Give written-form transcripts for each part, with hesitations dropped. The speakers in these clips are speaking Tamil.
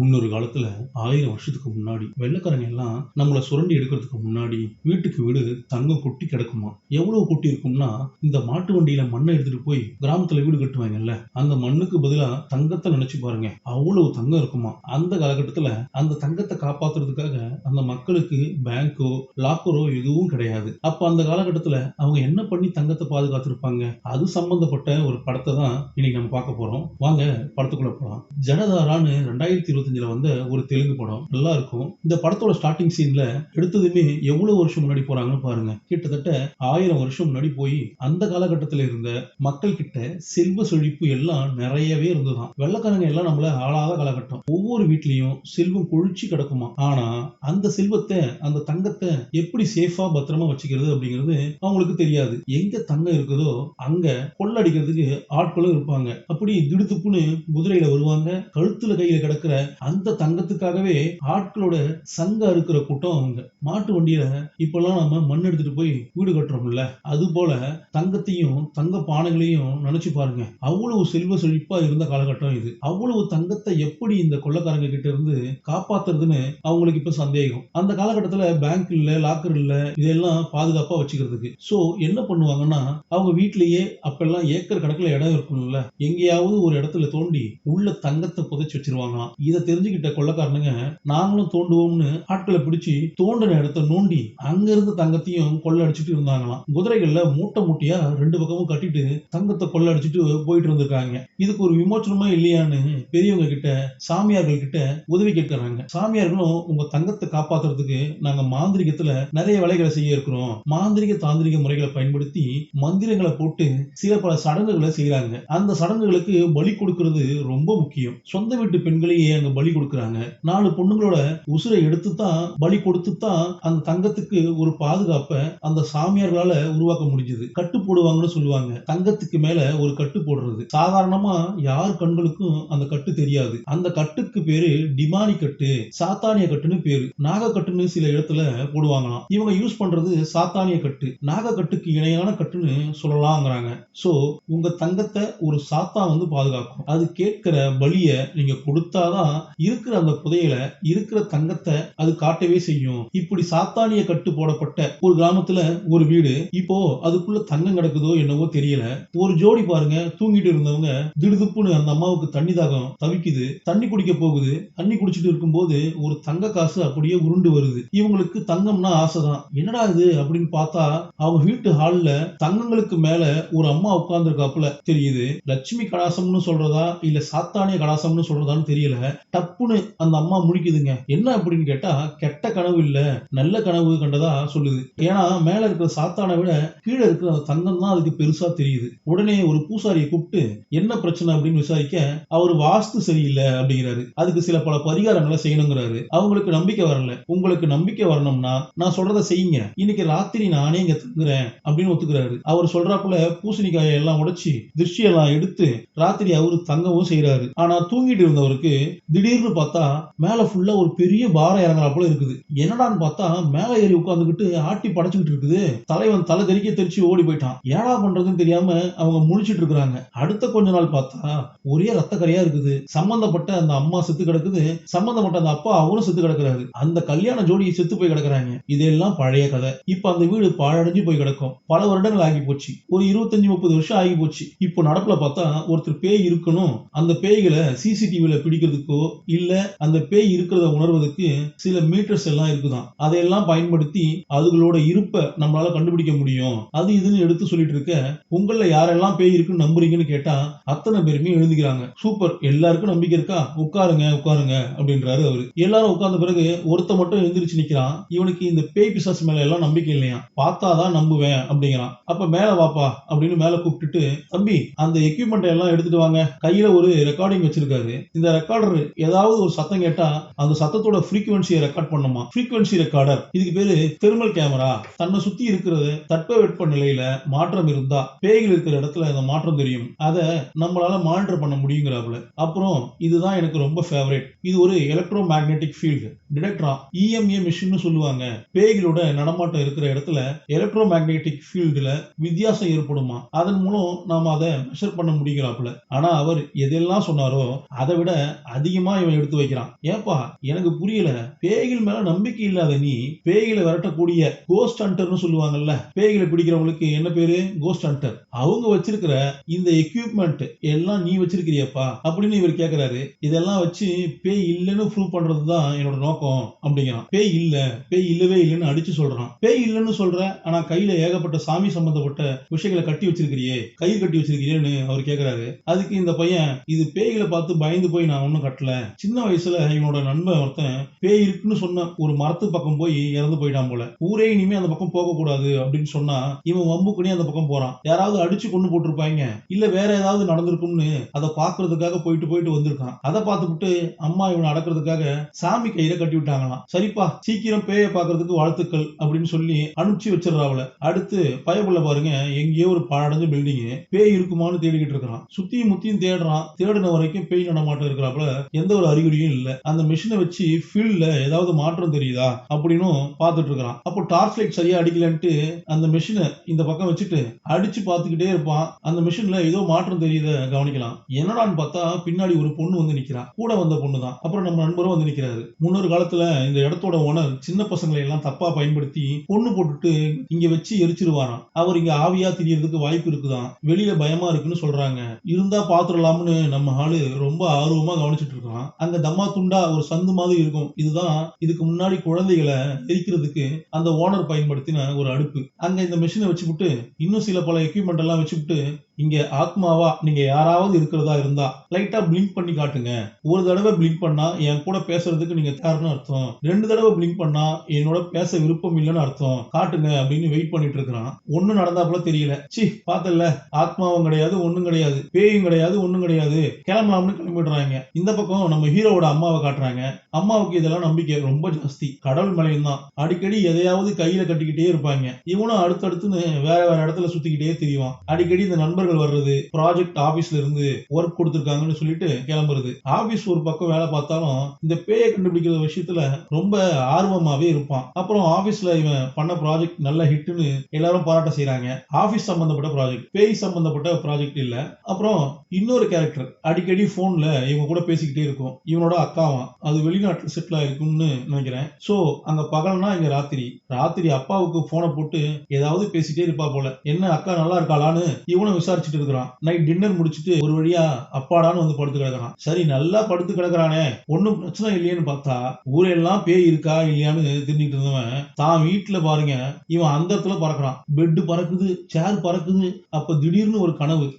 முன்னொரு காலத்துல 1000 வருஷத்துக்கு முன்னாடி வெள்ளைக்காரங்க எல்லாம் நம்மள சுரண்டி எடுக்கிறதுக்கு முன்னாடி வீட்டுக்கு வீடு தங்கம் கொட்டி கிடக்குமா. எவ்வளவு கொட்டி இருக்கும்னா, இந்த மாட்டு வண்டியில மண்ணை எடுத்துட்டு போய் கிராமத்துல வீடு கட்டுவாங்கல்ல, அந்த மண்ணுக்கு பதிலா தங்கத்தை நினைச்சு பாருங்க. அவ்வளவு தங்கம் இருக்குமா. அந்த காலகட்டத்துல அந்த தங்கத்தை காப்பாத்துறதுக்காக அந்த மக்களுக்கு பேங்கோ லாக்கரோ எதுவும் கிடையாது. அப்ப அந்த காலகட்டத்துல அவங்க என்ன பண்ணி தங்கத்தை பாதுகாத்திருப்பாங்க, அது சம்பந்தப்பட்ட ஒரு படத்தை தான் இன்னைக்கு நம்ம பார்க்க போறோம். வாங்க படத்துக்குள்ள போலாம். ஜனதாரான்னு 2025ல வந்த ஒரு தெலுங்கு படம். நல்லா இருக்கும். இந்த படத்தோட ஸ்டார்டிங் சீன்ல எடுத்ததுமே எவ்வளவு வருஷம் முன்னாடி போறாங்கன்னு பாருங்க. கிட்டத்தட்ட 1000 வருஷம் முன்னாடி போய் அந்த காலகட்டத்துல இருந்த மக்கள் கிட்ட செல்வ செழிப்பு எல்லாம் நிறையவே இருந்ததாம். வெள்ளைக்காரங்க எல்லாம் நம்மள ஆளாத காலகட்டம். ஒவ்வொரு வீட்லயும் செல்வம் கொழிச்சு கிடக்குமா. ஆனா அந்த செல்வத்தை, அந்த தங்கத்தை எப்படி சேஃபா பத்திரமா வச்சுக்கிறது அப்படிங்கிறது அவங்களுக்கு தெரியாது. எங்க தங்கம் இருக்குதோ அங்க கொள்ளடிக்கிறதுக்கு ஆட்களும் இருப்பாங்க. அப்படி திடுத்துப்புன்னு குதிரையில வருவாங்க. கழுத்துல கையில கிடக்கிற அந்த தங்கத்துக்காகவே ஆட்களோட சங்க அறுக்கிற கூட்டம் அவங்க. மாட்டு வண்டியில இப்பெல்லாம் நம்ம மண் எடுத்துட்டு போய் வீடு கட்டுறோம்ல, அது போல தங்கத்தையும் தங்க பானைகளையும் நினைச்சு பாருங்க. அவ்வளவு செல்வ செழிப்பா இருந்த காலகட்டம் இது. அவ்வளவு தங்கத்தை எப்படி இந்த கொள்ளைக்காரங்க கிட்ட இருந்து காப்பாத்துறதுன்னு அவங்களுக்கு இப்ப சந்தேகம். அந்த காலகட்டத்துல பேங்க் இல்ல, லாக்கர் இல்ல, இதெல்லாம் பாதுகாப்பா வச்சுக்கிறதுக்கு. சோ என்ன பண்ணுவாங்கன்னா, அவங்க வீட்லயே அப்பெல்லாம் ஏக்கர் கணக்குல இடம் இருக்கும்ல, எங்கேயாவது ஒரு இடத்துல தோண்டி உள்ள தங்கத்தை புதைச்சு வச்சிருவாங்களாம். இதை தெரிஞ்சுக்கிட்ட கொள்ளைக்காரனுங்க நாங்களும் தோண்டுவோம்னு ஆட்களை பிடிச்சி தோண்டின இடத்தை நோண்டி அங்க இருந்த தங்கத்தையும் கொள்ளை அடிச்சுட்டு இருந்தாங்களாம். குதிரைகள்ல மூட்டை மூட்டையா ரெண்டு பக்கமும் கட்டிட்டு தங்கத்தை கொள்ளை அடிச்சுட்டு போயிட்டு இருந்திருக்காங்க. இதுக்கு ஒரு விமோச்சனமா இல்லையான்னு பெரியவங்க கிட்ட, சாமியார்கள் கிட்ட உதவி கேட்கறாங்க. சாமியார்களும் உங்க தங்கத்தை காப்பாத்துறதுக்கு நாங்க மாந்திரிகத்துல நிறைய வேலைகளை செய்ய இருக்கிறோம். மாந்திரிக தாந்திரிக முறைகளை பயன்படுத்தி மந்திரங்களை போட்டு சில பல சடங்குகளை செய்யறாங்க. அந்த சடங்குகளுக்கு பலி கொடுக்கிறது ரொம்ப முக்கியம். சொந்த வீட்டு பெண்களையே அங்க பலி கொடுக்கறாங்க. 4 பொண்ணுங்களோட உசுரை எடுத்து தான் பலி கொடுத்து தான் அந்த தங்கத்துக்கு ஒரு பாதுகாப்பை அந்த சாமியார்களால உருவாக்க முடிஞ்சது. கட்டு போடுவாங்கன்னு சொல்லுவாங்க. தங்கத்துக்கு மேல ஒரு கட்டு போடுறது சாதாரணமா யார் கண்களுக்கும் அந்த கட்டு தெரியாது. அந்த கட்டுக்கு பேரு டிமானி கட்டு, சாத்தானிய கட்டுன்னு பேரு. நாக கட்டுன்னு சில இடத்துல போடுவாங்களாம். இவங்க யூஸ் பண்றது சாத்தானிய கட்டு. நாக கட்டுக்கு இணையான கட்டுன்னு சொல்லலாம்ங்கறாங்க. சோ உங்க தங்கத்தை ஒரு சாத்தா வந்து பாதுகாக்கும். அது கேட்கிற பலிய நீங்க கொடுத்தாதான் இருக்கிற அந்த புதையல, இருக்கிற தங்கத்தை அது காட்டவே செய்யும். இப்படி சாத்தானிய கட்டு போடப்பட்ட ஒரு கிராமத்துல ஒரு வீடு. இப்போ அதுக்குள்ள தங்கம் கிடக்குதோ என்னவோ தெரியல. ஒரு ஜோடி பாருங்க, தூங்கிட்டு இருந்தவங்க திடுதுப்புன்னு அந்த அம்மாவுக்கு தண்ணி தாகம், தவிக்குது. தண்ணி குடிக்க போகுது. தண்ணி குடிச்சிட்டு இருக்கும்போது ஒரு தங்க காசு அப்படியே உருண்டு வருது. இவங்களுக்கு தங்கம்னா ஆசைதான். என்னடா இது அப்படின்னு பார்த்தா அவங்க வீட்டு ஹால்ல தங்கங்களுக்கு மேல ஒரு அம்மா உட்கார்ந்துருக்காப்புல தெரியுது. லட்சுமி கடாசம்னு சொல்றதா இல்ல சாத்தானிய கடாசம்னு சொல்றதான்னு தெரியல. டப்புன்னு அந்த அம்மா முழிக்குதுங்க. என்ன அப்படின்னு கேட்டா, கெட்ட கனவு இல்ல, நல்ல கனவு கண்டதா சொல்லுது. ஏன்னா மேல இருக்கிற சாத்தானை விட கீழே இருக்கிற அந்த தங்கம் தான் அதுக்கு பெருசா தெரியுது. உடனே ஒரு பூசாரியை கூப்பிட்டு என்ன பிரச்சனை அப்படின்னு விசாரிக்க, அவர் வாஸ்து சரியில்லை அப்படிங்கிறாரு. அதுக்கு சில பல பரிகாரங்களை செய்யணுங்கிறாரு. அவங்களுக்கு நம்பிக்கை வரல. உங்களுக்கு நம்பிக்கை வரணும்னா நான் சொல்றதை செய்யுங்க, இன்னைக்கு ராத்திரி நானே இங்க தங்குறேன் அப்படின்னு ஒத்துக்கிறாரு. அவர் சொல்றாப்புல பூசணிக்காயை எல்லாம் உடைச்சி திருஷ்டி எல்லாம் எடுத்து ராத்திரி அவரு தங்கவும் செய்யறாரு. ஆனா தூங்கிட்டு இருந்தவருக்கு திடீர்னு பார்த்தா மேல ஃபுல்லா ஒரு பெரிய பாரம் இறங்குறா போல இருக்குது. என்னடான்னு பார்த்தா மேல ஏறி உட்கார்ந்துகிட்டு ஆட்டி படைச்சுக்கிட்டு இருக்குது. தலைவன் தலை தெறிக்க தெரிச்சு ஓடி போயிட்டான். ஏடா பண்றதுன்னு தெரியாம அவங்க முழிச்சிட்டு இருக்காங்க. அடுத்த கொஞ்ச நாள் பார்த்தா ஒரே ரத்த கரையா இருக்குது. சம்பந்தப்பட்ட அந்த அம்மா செத்து கிடக்குது. சம்பந்தப்பட்ட அந்த அப்பா அவரும் செத்து கிடக்குறாரு. அந்த கல்யாண ஜோடி செத்து போய் கிடக்குறாங்க. இதெல்லாம் பழைய கதை. இப்ப அந்த வீடு பாழடைஞ்சு போய் கிடக்கும். பல வருடங்கள் ஆகி போச்சு. ஒரு 25-30 வருஷம் ஆகி போச்சு. இப்போ நடப்புல பார்த்தா ஒருத்தர் பேய் இருக்கணும், அந்த பேய்களை சிசிடிவில பிடிக்கிறதுக்கோ இல்ல அந்த பேய் இருக்கிறத உணர்வதற்கு சில மீட்டர்ஸ் எல்லாம் இருக்குதான். அதையெல்லாம் பயன்படுத்தி அதுகளோட இருப்பை நம்மளால கண்டுபிடிக்க முடியும். அது இதுன்னு எடுத்து சொல்லிட்டு இருக்க, உங்கள யாரெல்லாம் பேய் இருக்குன்னு நம்புறீங்கன்னு கேட்டா அத்தனை பேருமே எழுதிக்கிறாங்க. சூப்பர், எல்லாருக்கும் நம்பிக்கை இருக்கா, உட்காருங்க உட்காருங்க அப்படின்றாரு அவரு. எல்லாரும் உட்கார்ந்த பிறகு ஒருத்த மட்டும் எந்திரிச்சு நிக்கிறான். இவனுக்கு இந்த பேய் பிசாசு மேல எல்லாம் நம்பிக்கை இல்லையா, பார்த்தாதான் நம்புவேன் அப்படிங்கிறான். அப்ப மேல வாப்பா அப்படின்னு மேல கூப்பிட்டுட்டு, தம்பி அந்த எக்யூப்மெண்ட் எல்லாம் எடுத்துட்டு வாங்க. கையில ஒரு ரெக்கார்டிங் வச்சிருக்காரு. இந்த ரெக்கார்டர் ஏதாவது ஒரு சத்தம் கேட்டா அந்த சத்தத்தோட ஃப்ரீக்வன்சியை ரெக்கார்ட் பண்ணுமா. Frequency recorder. இதுக்கு பேரு தெர்மல் கேமரா. தன்னை சுத்தி இருக்கிறது தட்பவெட்ப நிலையில மாற்றம் இருந்தா பேய்கள் இருக்கிற இடத்துல அந்த மாற்றம் தெரியும். அதை நம்மளால மானிட்டர் பண்ண முடியுங்கிறாப்புல. அப்புறம் இதுதான் எனக்கு ரொம்ப ஃபேவரட், இது ஒரு எலக்ட்ரோ மேக்னெட்டிக் ஃபீல்டு டிடெக்டரா. இஎம்ஏ மிஷின் சொல்லுவாங்க. பேய்களோட நடமாட்டம் இருக்கிற இடத்துல எலக்ட்ரோ மேக்னெட்டிக் ஃபீல்டுல வித்தியாசம் ஏற்படுமா. அதன் மூலம் நாம அதை மெஷர் பண்ண முடியுங்கிறாப்புல. ஆனா அவர் எதெல்லாம் சொன்னாரோ அதை விட அதிகமா ரகசியமா இவன் எடுத்து வைக்கிறான். ஏப்பா எனக்கு புரியல, பேய்கள் மேல நம்பிக்கை இல்லாத நீ பேய்களை விரட்டக்கூடிய கோஸ்ட் ஹண்டர்னு சொல்லுவாங்கல்ல, பேய்களை பிடிக்கிறவங்களுக்கு என்ன பேரு, கோஸ்ட் ஹண்டர், அவங்க வச்சிருக்கிற இந்த எக்யூப்மெண்ட் எல்லாம் நீ வச்சிருக்கிறியப்பா அப்படின்னு இவர் கேக்குறாரு. இதெல்லாம் வச்சு பேய் இல்லைன்னு ப்ரூவ் பண்றதுதான் என்னோட நோக்கம் அப்படிங்கிறான். பேய் இல்ல, பேய் இல்லவே இல்லைன்னு அடிச்சு சொல்றான். பேய் இல்லைன்னு சொல்ற, ஆனா கையில ஏகப்பட்ட சாமி சம்பந்தப்பட்ட விஷயங்களை கட்டி வச்சிருக்கிறியே, கயிறு கட்டி வச்சிருக்கிறியேன்னு அவர் கேக்குறாரு. அதுக்கு இந்த பையன், இது பேய்களை பார்த்து பயந்து போய் நான் ஒன்னும் கட்டல, சின்ன வயசுல இவனோட நண்பன் ஒருத்தன் பேய் இருக்குன்னு சொன்ன ஒரு மரத்து பக்கம் போய் இறந்து போயிட்டான் போல, ஊரே இனிமே அந்த பக்கம் போக கூடாது அப்படின்னு சொன்னா இவன் வம்புக்குனே அந்த பக்கம் போறான். யாராவது அடிச்சு கொண்டு போட்டிருப்பாங்க, இல்ல வேற ஏதாவது நடந்திருக்கும்னு அதை பாக்குறதுக்காக போயிட்டு வந்திருக்கான். அதை பார்த்துட்டு அம்மா இவனை அடக்கிறதுக்காக சாமி கையில கட்டி விட்டாங்களாம். சரிப்பா, சீக்கிரம் பேய பாக்குறதுக்கு வாழ்த்துக்கள் அப்படின்னு சொல்லி அனுப்பிச்சு வச்சிடறாவல. அடுத்து பயப்புள்ள பாருங்க, எங்கேயோ ஒரு பாழடைஞ்ச பில்டிங், பேய் இருக்குமான்னு தேடிக்கிட்டு இருக்கிறான். சுத்தியும் முத்தியும் தேடுறான். தேடின வரைக்கும் பேய் நடமாட்டம் இருக்கிறாப்புல எந்த ஒரு அறிகுறியும் இல்ல. அந்த மிஷினை வச்சு ஃபீல்ட்ல ஏதாவது மாற்றம் தெரியுதா அப்படின்னு பார்த்துட்டு இருக்கிறான். அப்போ டார்ச் லைட் சரியா அடிக்கலன்ட்டு அந்த மிஷினை இந்த பக்கம் வச்சுட்டு அடிச்சு பார்த்துக்கிட்டே இருப்பான். அந்த மிஷின்ல ஏதோ மாற்றம் தெரியுத கவனிக்கலாம். என்னடான்னு பார்த்தா பின்னாடி ஒரு பொண்ணு வந்து நிக்கிறான். கூட வந்த பொண்ணு தான். அப்புறம் நம்ம நண்பரும் வந்து நிக்கிறாரு. முன்னொரு காலத்துல இந்த இடத்தோட ஓனர் சின்ன பசங்களை எல்லாம் தப்பா பயன்படுத்தி பொண்ணு போட்டுட்டு இங்க வச்சு எரிச்சிருவாராம். அவர் இங்க ஆவியா திரியறதுக்கு வாய்ப்பு இருக்குதான், வெளியில பயமா இருக்குன்னு சொல்றாங்க, இருந்தா பாத்துடலாம்னு நம்ம ஆளு ரொம்ப ஆர்வமா கவனிச்சுட்டு இருக்கான். அங்க தம்மா துண்டா ஒரு சந்து மாதிரி இருக்கும். இதுதான் இதுக்கு முன்னாடி குழந்தைகளை எரிக்கிறதுக்கு அந்த ஓனர் பயன்படுத்தின ஒரு அடுப்பு. அங்க இந்த மிஷினை வச்சுவிட்டு இன்னும் சில பல எக்யூப்மெண்ட் எல்லாம் வச்சுவிட்டு, இங்க ஆத்மாவா நீங்க யாராவது இருக்கிறதா இருந்தா லைட்டா பிளிங்க் பண்ணி காட்டுங்க. ஒரு தடவை பிளிங்க் பண்ணா என் கூட பேசுறதுக்கு நீங்க தயார்னு அர்த்தம், 2 தடவை பிளிங்க் பண்ணா என்னோட பேச விருப்பம் இல்லைன்னு அர்த்தம், காட்டுங்க அப்படின்னு வெயிட் பண்ணிட்டு இருக்கிறான். ஒண்ணு நடந்தாப்புல தெரியல. சி பார்த்தல, ஆத்மாவும் கிடையாது, ஒண்ணும் கிடையாது, பேயும் கிடையாது, ஒண்ணும் கிடையாது, கிளம்பலாம்னு கிளம்பிடுறாங்க. இந்த பக்கம் நம்ம ஹீரோவோட அம்மாவை காட்டுறாங்க. அம்மாவுக்கு இதெல்லாம் நம்பிக்கை ரொம்ப ஜாஸ்தி, கடவுள் மேலையும் தான். அடிக்கடி எதையாவது கையில கட்டிக்கிட்டே இருப்பாங்க. இவனும் அடுத்தடுத்துன்னு வேற வேற இடத்துல சுத்திக்கிட்டே தெரியுவான். அடிக்கடி இந்த நண்பர்கள் வர்றது, ப்ராஜெக்ட் ஆபீஸ்ல இருந்து ஒர்க் கொடுத்திருக்காங்கன்னு சொல்லிட்டு கிளம்புறது. ஆபீஸ் ஒரு பக்கம் வேலை பார்த்தாலும் இந்த பேயை கண்டுபிடிக்கிற விஷயத்துல ரொம்ப ஆர்வமாவே இருப்பான். அப்புறம் ஆபீஸ்ல இவன் பண்ண ப்ராஜெக்ட் நல்ல ஹிட்னு எல்லாரும் பாராட்ட செய்றாங்க. ஆபீஸ் சம்பந்தப்பட்ட ப்ராஜெக்ட், பேய் சம்பந்தப்பட்ட ப்ராஜெக்ட் இல்ல. அப்புறம் இன்னொரு கேரக்டர் அடிக்கடி போன்ல இவங்க கூட பேசிக்கிட்டே இருக்கும். இவனோட அக்காவான், அது வெளிநாட்டுல செட்டில் ஆயிருக்கும்னு நினைக்கிறேன். சோ அங்க பகல்னா இங்க ராத்திரி. ராத்திரி அப்பாவுக்கு போனை போட்டு ஏதாவது பேசிட்டே இருப்பா போல. என்ன அக்கா நல்லா இருக்காளான்னு இவனும் விசாரிச்சுட்டு இருக்கிறான். நைட் டின்னர் முடிச்சுட்டு ஒரு வழியா அப்பாடான்னு வந்து படுத்து கிடக்குறான். சரி நல்லா படுத்து கிடக்குறானே, ஒன்னும் பிரச்சனை இல்லையேன்னு பார்த்தா ஊரெல்லாம் பேய் இருக்கா இல்லையான்னு தெரிஞ்சுட்டு இருந்தவன் தான் வீட்டுல பாருங்க, இவன் அந்த இடத்துல பறக்குறான். பெட் பறக்குது, சேர் பறக்குது. அப்ப திடீர்னு ஒரு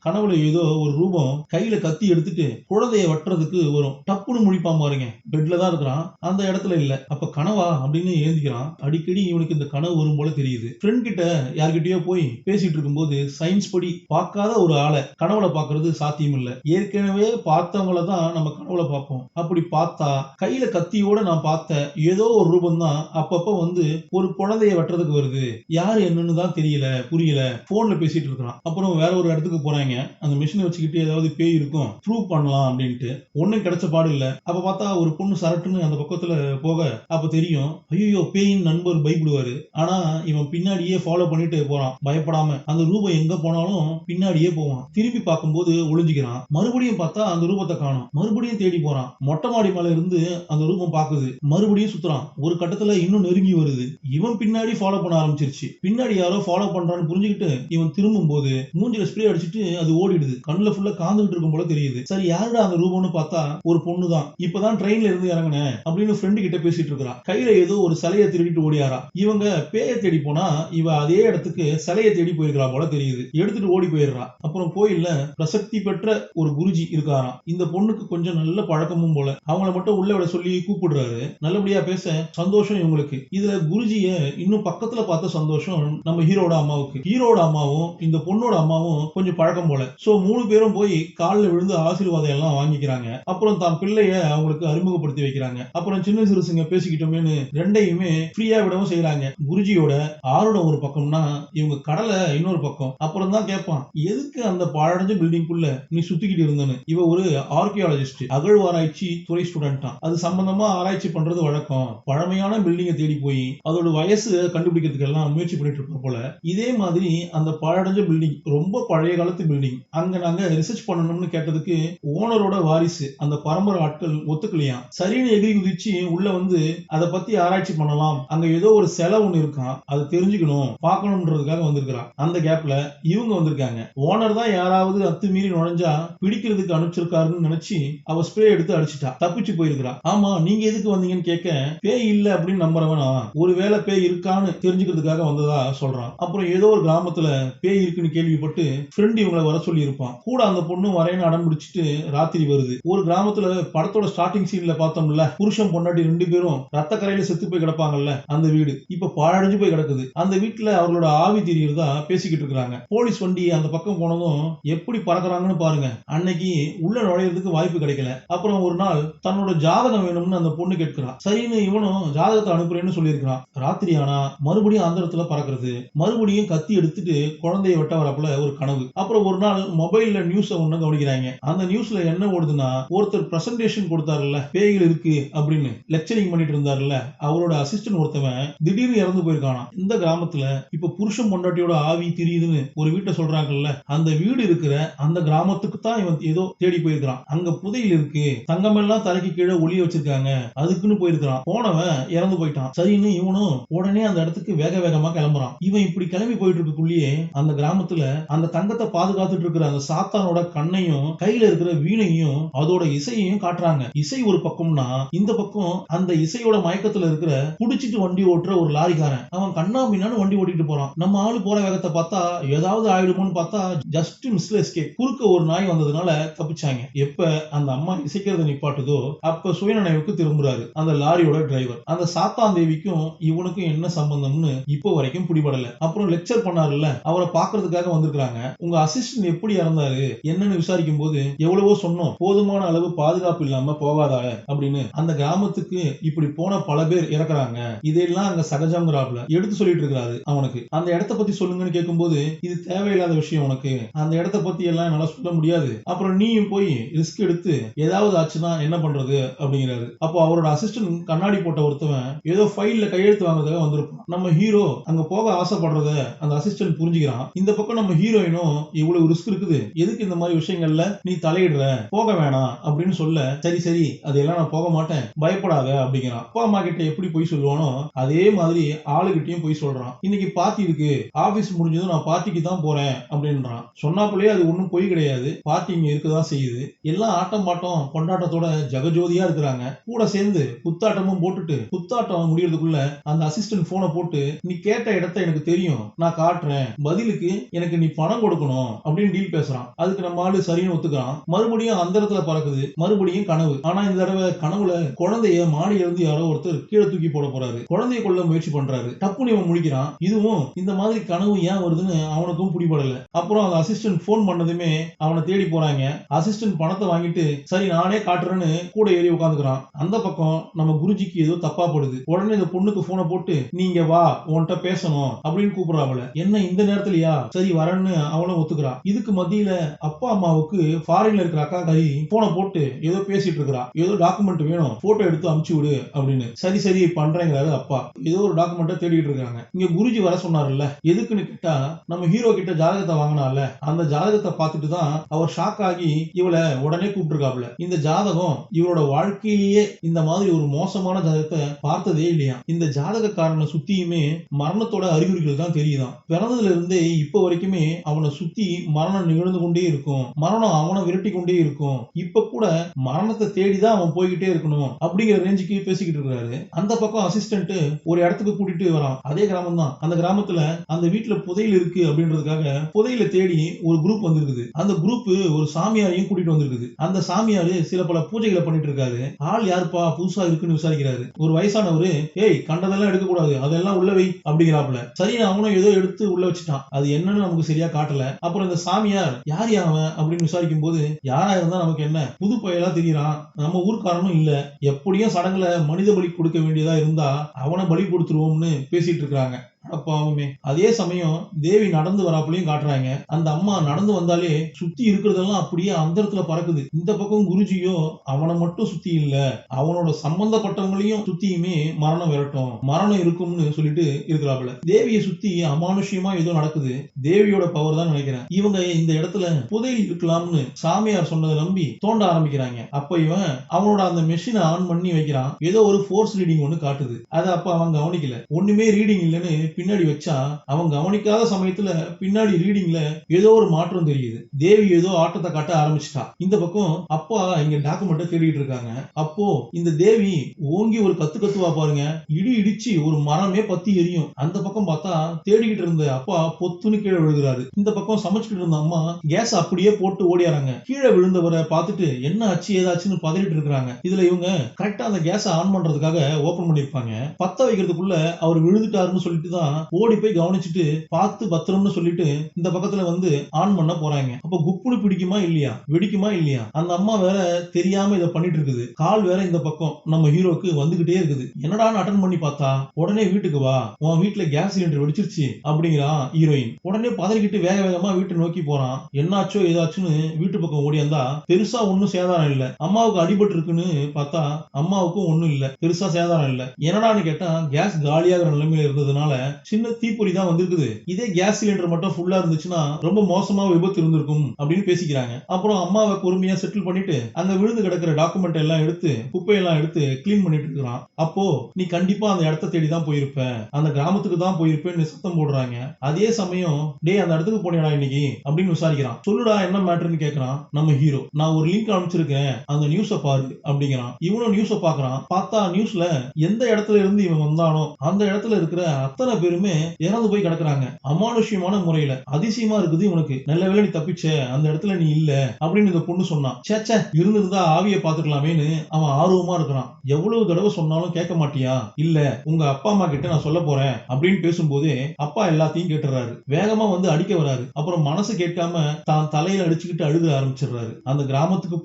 கனவுல ஏதோ ஒரு ரூபம் கையில கத்தி எடுத்துட்டு குழந்தைய வெட்டுறதுக்கு வரும். டப்புன்னு முடிப்பான் பாருங்க. பெட்ல தான் இருக்கிறான், அந்த இடத்துல இல்ல. அப்ப கனவா அப்படின்னு ஏந்திக்கிறான். அடிக்கடி இவனுக்கு இந்த கனவு வரும் போல தெரியுது. ஃப்ரெண்ட் கிட்ட யார்கிட்டயோ போய் பேசிட்டு இருக்கும்போது சயின்ஸ் படி பார்க்காத ஒரு ஆளை கனவுல பாக்குறது சாத்தியம் இல்ல, ஏற்கனவே பார்த்தவங்கள தான் நம்ம கனவுல பார்ப்போம். அப்படி பார்த்தா கையில கத்தியோட நான் பார்த்த ஏதோ ஒரு ரூபம் தான் அப்பப்ப வந்து ஒரு குழந்தைய வெட்டுறதுக்கு வருது. யாரு என்னன்னு தான் தெரியல, புரியல. போன்ல பேசிட்டு இருக்கான். அப்புறம் வேற ஒரு இடத்துக்கு போறாங்க. அந்த மிஷினை வச்சுக்கிட்டு ஏதாவது பேய் இருக்கும் ப்ரூவ் பண்ணலாம் அப்படின்ட்டு. ஒண்ணும் கிடைச்ச பாடு இல்ல. அப்ப பார்த்தா ஒரு பொண்ணு சரட்டுன்னு அந்த பக்கத்துல போக அப்ப தெரியும், ஐயோ பேயின் நண்பர் பயப்படுவாரு. ஆனா இவன் பின்னாடியே ஃபாலோ பண்ணிட்டு போறான் பயப்படாம. அந்த ரூபம் எங்க போனாலும் பின்னாடியே போவான். திரும்பி பார்க்கும்போது ஒளிஞ்சுக்கிறான். மறுபடியும் பார்த்தா அந்த ரூபத்தை காணோம். மறுபடியும் தேடி போறான். மொட்டை மாடி மேல இருந்து அந்த ரூபம் பாக்குது. மறுபடியும் சுத்துறான். ஒரு கட்டத்துல இன்னும் நெருங்கி வருது. இவன் பின்னாடி ஃபாலோ பண்ண ஆரம்பிச்சிருச்சு. பின்னாடி யாரோ ஃபாலோ பண்றான்னு புரிஞ்சுக்கிட்டு இவன் திரும்பும் போது மூஞ்சில ஸ்ப்ரே அடிச்சிட்டு அது ஓடிடுது. கண்ணுல ஃபுல்லா காந்துகிட்டு இருக்கும் போல தெரியுது. சரி யாருடா அந்த ரூபம்னு பார்த்தா ஒரு பொண்ணு தான். இப்பதான் ட்ரெயின்ல இருந்து இறங்குனேன் அப்படின்னு ஃப்ரெண்டு கிட்ட பேசிட்டு இருக்கிறா. கையில ஏதோ ஒரு சிலையை திருடிட்டு ஓடியாரா. இவங்க பேய தேடி போனா இவ அதே இடத்துக்கு சிலையை தேடி போயிருக்கிறா போல தெரியுது. எடுத்துட்டு ஓடி போயிடுறா. அப்புறம் கோயில்ல பிரசக்தி பெற்ற ஒரு குருஜி இருக்காராம். இந்த பொண்ணுக்கு கொஞ்சம் நல்ல பழக்கமும் போல. அவங்கள மட்டும் உள்ள விட சொல்லி கூப்பிடுறாரு. நல்லபடியா பேச சந்தோஷம் இவங்களுக்கு. இதுல குருஜிய இன்னும் பக்கத்துல பார்த்த சந்தோஷம் நம்ம ஹீரோட அம்மாவுக்கு. ஹீரோட அம்மாவும் இந்த பொண்ணோட அம்மாவும் கொஞ்சம் பழக்கம் போல. சோ 3 பேரும் போய் காலில் விழுந்து ஆசீர்வாதம் எல்லாம் வாங்கிக்கிறாங்க. அப்புறம் தான் பிள்ளைய அவங்களுக்கு அறிமுகப்படுத்தி வைக்கிறாங்க. அப்புறம் சின்ன சிறுசுங்க பேசிக்கிட்டோமேனு ரெண்டையுமே ஃப்ரீயா விடவும் செய்யறாங்க. குருஜியோட ஆரோட ஒரு பக்கம்னா இவங்க கடலை இன்னொரு பக்கம். அப்புறம் தான் கேட்பான், எதுக்கு அந்த பாழடைஞ்ச பில்டிங்குள்ள நீ சுத்திக்கிட்டு இருந்தன்னு. இவ ஒரு ஆர்கியாலஜிஸ்ட், அகழ்வாராய்ச்சி துறை ஸ்டூடெண்டா. அது சம்பந்தமா ஆராய்ச்சி பண்றது வழக்கம். பழமையான பில்டிங்கை தேடி போய் அதோட வயசு கண்டுபிடிக்கிறதுக்கு எல்லாம் முயற்சி பண்ணிட்டு இருப்ப போல. இதே மாதிரி அந்த பாழடைஞ்ச பில்டிங் ரொம்ப பழைய காலத்து பில்டிங். அங்க நாங்க ரிசர்ச் பண்ணணும்னு கேட்டதுக்கு ஓனரோட வாரிசு அந்த பரம்பரை ஆட்கள் ஒத்துக்கலையா. சரின்னு எகிரி குதிச்சு உள்ள வந்து அதை பத்தி ஆராய்ச்சி பண்ணலாம், அங்க ஏதோ ஒரு செலவு ஒண்ணு இருக்கான், அதை தெரிஞ்சுக்கணும் பார்க்கணும்ன்றதுக்காக வந்திருக்கிறான். அந்த கேப்ல இவங்க வந்திருக்காங்க. ஓனர் தான் யாராவது அத்துமீறி நுழைஞ்சா பிடிக்கிறதுக்கு அனுப்பிச்சிருக்காருன்னு நினைச்சு அவ ஸ்ப்ரே எடுத்து அடிச்சிட்டா, தப்பிச்சு போயிருக்கிறா. ஆமா, நீங்க எதுக்கு வந்தீங்கன்னு கேட்க பேய் இல்ல அப்படின்னு நம்புறவனா ஒருவேளை பேய் இருக்கான்னு தெரிஞ்சுக்கிறதுக்காக வந்ததா சொல்றான். அப்புறம் ஏதோ ஒரு கிராமத்துல பேய் இருக்குன்னு கேள்விப்பட்டு ஃப்ரெண்ட் இவங்களை வர சொல்லி இருப்பான். கூட அந்த பொண்ணு வரேன்னு அடம் பிடிச்சிட்டு ராத்திரி வருது. ஒரு கிராமத்துல படத்தோட ஸ்டார்டிங் சீன்ல பார்த்தோம்ல, புருஷன் பொண்டாட்டி 2 பேரும் ரத்த கரையில செத்து போய் கிடப்பாங்கல்ல, அந்த வீடு இப்ப பாழடைஞ்சு போய் கிடக்குது. அந்த வீட்டுல அவர்களோட ஆவி தெரியறதா பேசிக்கிட்டு இருக்காங்க. போலீஸ் வண்டி அந்த பக்கம் போனதும் எப்படி பறக்குறாங்கன்னு பாருங்க. அன்னைக்கு உள்ள நுழையிறதுக்கு வாய்ப்பு கிடைக்கல. அப்புறம் ஒரு நாள் தன்னோட ஜாதகம் வேணும்னு அந்த பொண்ணு கேட்கிறான். சரின்னு இவனும் ஜாதகத்தை அனுப்புறேன்னு சொல்லியிருக்கான். ராத்திரி ஆனா மறுபடியும் அந்த இடத்துல பறக்குறது, மறுபடியும் கத்தி எடுத்துட்டு குழந்தைய வெட்ட வரப்புல ஒரு கனவு. அப்புறம் ஒரு நாள் மொபைல்ல நியூஸ் ஒண்ணு கவனிக்கிறாங்க. அந்த நியூஸ்ல என்ன ஓடுதுன்னா, ஒருத்தர் பிரசன்டேஷன் கொடுத்தாருல்ல, பேய்கள் இருக்கு அப்படின்னு லெக்சரிங் பண்ணிட்டு இருந்தாருல்ல, அவரோட அசிஸ்டன்ட் ஒருத்தவன் திடீர்னு இறந்து போயிருக்கானா. இந்த கிராமத்துல இப்ப புருஷன் பொண்டாட்டியோட ஆவி தெரியுதுன்னு ஒரு வீட்டை சொல்றாங்கல்ல, அந்த வீடு இருக்கிற அந்த கிராமத்துக்கு தான் இவன் ஏதோ தேடி போயிருக்கான். அங்க புதையில் இருக்கு, தங்கமெல்லாம் தலைக்கு கீழே ஒளிய வச்சிருக்காங்க, அதுக்குன்னு போயிருக்கான். போனவன் இறந்து போயிட்டான். சரின்னு இவனும் உடனே அந்த இடத்துக்கு வேக வேகமா கிளம்புறான். இவன் இப்படி கிளம்பி போயிட்டு இருக்கக்குள்ளேயே அந்த கிராமத்துல அந்த தங்கத்தை பாதுகாத்துட்டு இருக்கிற அந்த சாத்தானோட கண்ணையும் கையில இருக்கிற வீணையும் அதோட இசையையும் காட்டுறாங்க. இசை ஒரு பக்கம்னா, இந்த பக்கம் அந்த இசையோட மயக்கத்துல இருக்கிற குடிச்சிட்டு வண்டி ஓட்டுற ஒரு லாரிக்காரன். அவன் கண்ணாபின்னான்னு வண்டி ஓட்டிட்டு போறான். நம்ம ஆளு போற வேகத்தை பார்த்தா ஏதாவது ஆயிடுமோன்னு பார்த்தா ஜஸ்ட் மிஸ்ல எஸ்கேப். குறுக்க ஒரு நாய் வந்ததுனால தப்பிச்சாங்க. எப்ப அந்த அம்மா இசைக்கிறத நிப்பாட்டுதோ அப்ப சுயநினைவுக்கு திரும்புறாரு அந்த லாரியோட டிரைவர். அந்த சாத்தான் தேவிக்கும் இவனுக்கும் என்ன சம்பந்தம்னு இப்போ வரைக்கும் பிடிபடல. அப்புறம் லெக்சர் பண்ணாருல்ல, அவரை பாக்குறதுக்காக வந்திருக்காங்க. உங்க அசிஸ்டன்ட் எப்படி இறந்தாரு என்னன்னு விசாரிக்கும் போது எவ்வளவோ சொன்னோம், போதுமான அளவு பாதுகாப்பு இல்லாம போகாதா அப்படின்னு. அந்த கிராமத்துக்கு இப்படி போன பல பேர் இறக்குறாங்க, இதெல்லாம் அங்க சகஜம்ங்கிறாப்ல எடுத்து சொல்லிட்டு இருக்காரு அவனுக்கு. அந்த இடத்த பத்தி சொல்லுங்கன்னு கேட்கும்போது, இது தேவையில்லாத விஷயம் உனக்கு, அந்த இடத்த பத்தி எல்லாம் என்னால சொல்ல முடியாது, அப்புறம் நீயும் போய் ரிஸ்க் எடுத்து ஏதாவது ஆச்சுன்னா என்ன பண்றது அப்படிங்கிறாரு. அப்போ அவரோட அசிஸ்டன்ட் கண்ணாடி போட்ட ஒருத்தவன் ஏதோ ஃபைல்ல கையெழுத்து வாங்குறதுக்காக வந்திருப்பான். நம்ம ஹீரோ அங்க போக ஆசைப்படுறத அந்த அசிஸ்டன்ட் புரிஞ்சுக்கிறான். இந்த பக்கம் நம்ம ஹீரோயினும் இவ்வளவு ரிஸ்க் இருக்குது, எதுக்கு இந்த மாதிரி விஷயங்கள்ல நீ தலையிடுற, போக வேணாம் அப்படின்னு சொல்ல, சரி சரி அதெல்லாம் நான் போக மாட்டேன் பயப்படாத அப்படிங்கிறான். அப்பா அம்மா கிட்ட எப்படி போய் சொல்லுவானோ அதே மாதிரி ஆளுகிட்டையும் போய் சொல்றான். இன்னைக்கு பார்ட்டி இருக்கு, ஆபீஸ் முடிஞ்சதும் நான் பார்ட்டிக்கு தான் போறேன் அப்படின்றான். சொன்னாப்புலயே அது ஒண்ணும் பொய் கிடையாது, பார்ட்டி இங்க இருக்கதான் செய்யுது. எல்லாம் ஆட்டம் பாட்டம் கொண்டாட்டத்தோட ஜெகஜோதியா இருக்கிறாங்க. கூட சேர்ந்து புத்தாட்டமும் போட்டுட்டு புத்தாட்டம் முடியறதுக்குள்ள அந்த அசிஸ்டன்ட் போனை போட்டு, நீ கேட்ட இடத்த எனக்கு தெரியும், நான் காட்டுறேன், பதிலுக்கு எனக்கு நீ பணம் கொடுக்கணும் அப்படின்னு டீல் பேசுறான். அதுக்கு நம்ம ஆளு சரின்னு ஒத்துக்கிறான். மறுபடியும் அந்த இடத்துல பறக்குது, மறுபடியும் கனவு. ஆனா இந்த தடவை கனவுல குழந்தைய மாடியில இருந்து யாரோ ஒருத்தர் கீழே தூக்கி போட போறாரு. குழந்தைய கொள்ள முயற்சி பண்றாரு. டப்புன்னு இவன் முடிக்கிறான். இதுவும் இந்த மாதிரி கனவு ஏன் வருதுன்னு அவனுக்கும் பிடிபடல. அப்புறம் அந்த அசிஸ்டன்ட் போன் பண்ணதுமே அவனை தேடி போறாங்க. அசிஸ்டன்ட் பணத்தை வாங்கிட்டு சரி நானே காட்டுறேன்னு கூட ஏறி உட்காந்துக்கிறான். அந்த பக்கம் நம்ம குருஜிக்கு ஏதோ தப்பா படுது. உடனே இந்த பொண்ணுக்கு போனை போட்டு, நீங்க வா உன்கிட்ட பேசணும் அப்படின்னு கூப்பிடுறாப்ல. என்ன இந்த நேரத்துலயா, சரி வரேன்னு அவனும் ஒத்துக்கிறான். இதுக்கு மத்தியில அப்பா அம்மாவுக்கு ஃபாரின்ல இருக்கிற அக்கா கறி போனை போட்டு ஏதோ பேசிட்டு இருக்கிறா. ஏதோ டாக்குமெண்ட் வேணும், போட்டோ எடுத்து அனுப்பிச்சு விடு அப்படின்னு. சரி சரி பண்றேங்கிறாரு அப்பா. ஏதோ ஒரு டாக்குமெண்ட்டை தேடிட்டு இருக்காங்க. இங்க குருஜி வர சொன்னார்ல, எதுக்குன்னு கேட்டா, நம்ம ஹீரோ கிட்ட ஜாதகத்தை வாங்கினால அந்த ஜாதகத்தை பார்த்துட்டு தான் அவர் ஷாக் ஆகி இவளை உடனே கூப்பிட்டுருக்காப்ல. இந்த ஜாதகம் இவரோட வாழ்க்கையிலேயே இந்த மாதிரி ஒரு மோசமான ஜாதகத்தை பார்த்ததே இல்லையா. இந்த ஜாதகக்காரனை சுத்தியுமே மரணத்தோட அறிகுறிகள் தான் தெரியுதான். பிறந்ததுல இருந்தே இப்ப வரைக்குமே அவனை சுத்தி மரணம் நிகழ்ந்து கொண்டே இருக்கும், மரணம் அவனை விரட்டி கொண்டே இருக்கும். இப்ப கூட மரணத்தை தேடிதான் அவன் போய்கிட்டே இருக்கணும் அப்படிங்கிற ரேஞ்சுக்கு பேசிக்கிட்டு இருக்காரு. அந்த பக்கம் அசிஸ்டன்ட் ஒரு இடத்துக்கு கூட்டிட்டு வரான். அதே கிராமம் தான். அந்த கிராமத்துல அந்த வீட்டுல புதையல் இருக்கு அப்படின்றதுக்காக புதையல தேடி ஒரு குரூப் வந்திருக்குது. அந்த குரூப் ஒரு சாமியாரையும் கூட்டிட்டு வந்திருக்குது. அந்த சாமியாரு சில பல பூஜைகளை பண்ணிட்டு இருக்காரு. ஆள் யாருப்பா புதுசா இருக்குன்னு விசாரிக்கிறாரு. ஒரு வயசானவரு, ஏய் கண்டதெல்லாம் எடுக்க கூடாது, அதெல்லாம் உள்ள வை அப்படிங்கிறாப்ல. சரி அவனும் ஏதோ எடுத்து உள்ள வச்சுட்டான். அது என்னன்னு நமக்கு சரியா காட்டல. அப்புறம் இந்த சாமியார் யார் அவன் அப்படின்னு விசாரிக்கும் போது, யாரா இருந்தா நமக்கு என்ன, புது பயலா தெரியறான், நம்ம ஊர்க்காரனும் இல்ல, எப்படியும் சடங்குல மனித பலி கொடுக்க வேண்டியதா இருந்தா அவனை பலி கொடுத்துருவோம்னு பேசிட்டு இருக்காங்க. அடப்பாவுமே. அதே சமயம் தேவி நடந்து வராப்புலயும் காட்டுறாங்க. அந்த அம்மா நடந்து வந்தாலே சுத்தி இருக்கிறதெல்லாம் அப்படியே அந்தரத்துல பறக்குது. இந்த பக்கம் குருஜியோ அவனை மட்டும் சுத்தி இல்ல, அவனோட சம்பந்தப்பட்டவங்களையும் சுத்தியுமே மரணம் விரட்டும், மரணம் இருக்கும்னு சொல்லிட்டு இருக்கிறாப்புல. தேவியை சுத்தி அமானுஷ்யமா ஏதோ நடக்குது. தேவியோட பவர் தான் நினைக்கிறேன். இவங்க இந்த இடத்துல புதையல் இருக்கலாம்னு சாமியார் சொன்னதை நம்பி தோண்ட ஆரம்பிக்கிறாங்க. அப்ப இவன் அவனோட அந்த மெஷினை ஆன் பண்ணி வைக்கிறான். ஏதோ ஒரு ஃபோர்ஸ் ரீடிங் ஒண்ணு காட்டுது. அதை அப்ப அவன் கவனிக்கல. ஒண்ணுமே ரீடிங் இல்லைன்னு பின்னாடி வச்சா அவன் கவனிக்காத சமயத்துல பின்னாடி ரீடிங்ல ஏதோ ஒரு மாற்றம் தெரியுது. தேவி ஏதோ ஆட்டத்தை காட்ட ஆரம்பிச்சிட்டா. இந்த பக்கம் அப்பா இங்க டாக்குமெண்ட்டை தேடிட்டு இருக்காங்க. அப்போ இந்த தேவி ஓங்கி ஒரு கத்து கத்துவா பாருங்க. இடி இடிச்சு ஒரு மரமே பத்தி எரியும். அந்த பக்கம் பார்த்தா தேடிக்கிட்டு இருந்த அப்பா பொத்துன்னு கீழே விழுகிறாரு. இந்த பக்கம் சமைச்சிட்டு இருந்த அம்மா கேஸ் அப்படியே போட்டு ஓடியாராங்க. கீழே விழுந்தவரை பார்த்துட்டு என்ன ஆச்சு ஏதாச்சுன்னு பதறிட்டு இருக்காங்க. இதுல இவங்க கரெக்டா அந்த கேஸை ஆன் பண்றதுக்காக ஓபன் பண்ணிருப்பாங்க. பத்த வைக்கிறதுக்குள்ள அவர் விழுந்துட்டாருன்னு சொல்லிட்டு தான் ஓடி போய் கவனிச்சுட்டு பார்த்து பத்திரம்னு சொல்லிட்டு இந்த பக்கத்துல வந்து ஆன் பண்ண போறாங்க. அப்ப குப்புனு பிடிக்குமா இல்லையா, வெடிக்குமா இல்லையா? அந்த அம்மா வேற தெரியாம இதை பண்ணிட்டு இருக்குது. கால் வேற இந்த பக்கம் நம்ம ஹீரோக்கு வந்துகிட்டே இருக்குது. என்னடான்னு அட்டன் பண்ணி பார்த்தா உடனே வீட்டுக்கு வா, உன் வீட்டுல கேஸ் சிலிண்டர் வெடிச்சிருச்சு அப்படிங்கிறான் ஹீரோயின். உடனே பதறிக்கிட்டு வேக வேகமா வீட்டை நோக்கி போறான். என்னாச்சோ ஏதாச்சுன்னு வீட்டு பக்கம் ஓடியாந்தா பெருசா ஒண்ணும் சேதாரம் இல்ல. அம்மாவுக்கு அடிபட்டு இருக்குன்னு பார்த்தா அம்மாவுக்கும் ஒண்ணும் இல்ல, பெருசா சேதாரம் இல்ல. என்னடான்னு கேட்டா கேஸ் காலியாகிற நிலைமையில இருந்ததுனால சின்ன தீப்பொறி தான் வந்திருக்குது. இதே கேஸ் சிலிண்டர் மட்டும் ஃபுல்லா இருந்துச்சுன்னா ரொம்ப மோசமா விபத்து இருந்திருக்கும் அப்படின்னு பேசிக்கிறாங்க. அப்புறம் அம்மாவை பொறுமையா செட்டில் பண்ணிட்டு அங்க விழுந்து கிடக்கிற டாக்குமெண்ட் எல்லாம் எடுத்து குப்பையெல்லாம் எடுத்து கிளீன் பண்ணிட்டு இருக்கிறான். அப்போ நீ கண்டிப்பா அந்த இடத்த தேடி தான் போயிருப்ப, அந்த கிராமத்துக்கு தான் போயிருப்பேன்னு சத்தம் போடுறாங்க. அதே சமயம் டேய் அந்த இடத்துக்கு போனியடா இன்னைக்கு அப்படின்னு விசாரிக்கிறான். சொல்லுடா என்ன மேட்டர்னு கேட்கறான் நம்ம ஹீரோ. நான் ஒரு லிங்க் அனுப்பிச்சிருக்கேன், அந்த நியூஸை பாரு அப்படிங்கிறான். இவனும் நியூஸை பாக்குறான். பார்த்தா நியூஸ்ல எந்த இடத்துல இருந்து இவன் வந்தானோ அந்த இடத்துல இருக்கிற அத்தனை பேருமே இறந்து போய் கிடக்குறாங்க அமானுஷ்யமான முறையில. அதிசயமா இருக்குது இவனுக்கு. நல்ல வேளை நீ தப்பிச்ச, அந்த இடத்துல நீ இல்ல அப்படின்னு இந்த பொண்ணு சொன்னான். சேச்சே இருந்திருந்தா ஆவியை பாத்துக்கலாமேன்னு அவன் ஆர்வமா இருக்கிறான். எவ்வளவு தடவை சொன்னாலும் கேட்க மாட்டியா? இல்ல உங்க அப்பா அம்மா கிட்ட நான் சொல்ல போறேன் அப்படின்னு பேசும்போது அப்பா எல்லாத்தையும் கேட்டுறாரு. வேகமா வந்து அடிக்க வராரு. அப்புறம் மனசு கேட்காம தான் தலையில அடிச்சுக்கிட்டு அழுக ஆரம்பிச்சிடுறாரு. அந்த கிராமத்துக்கு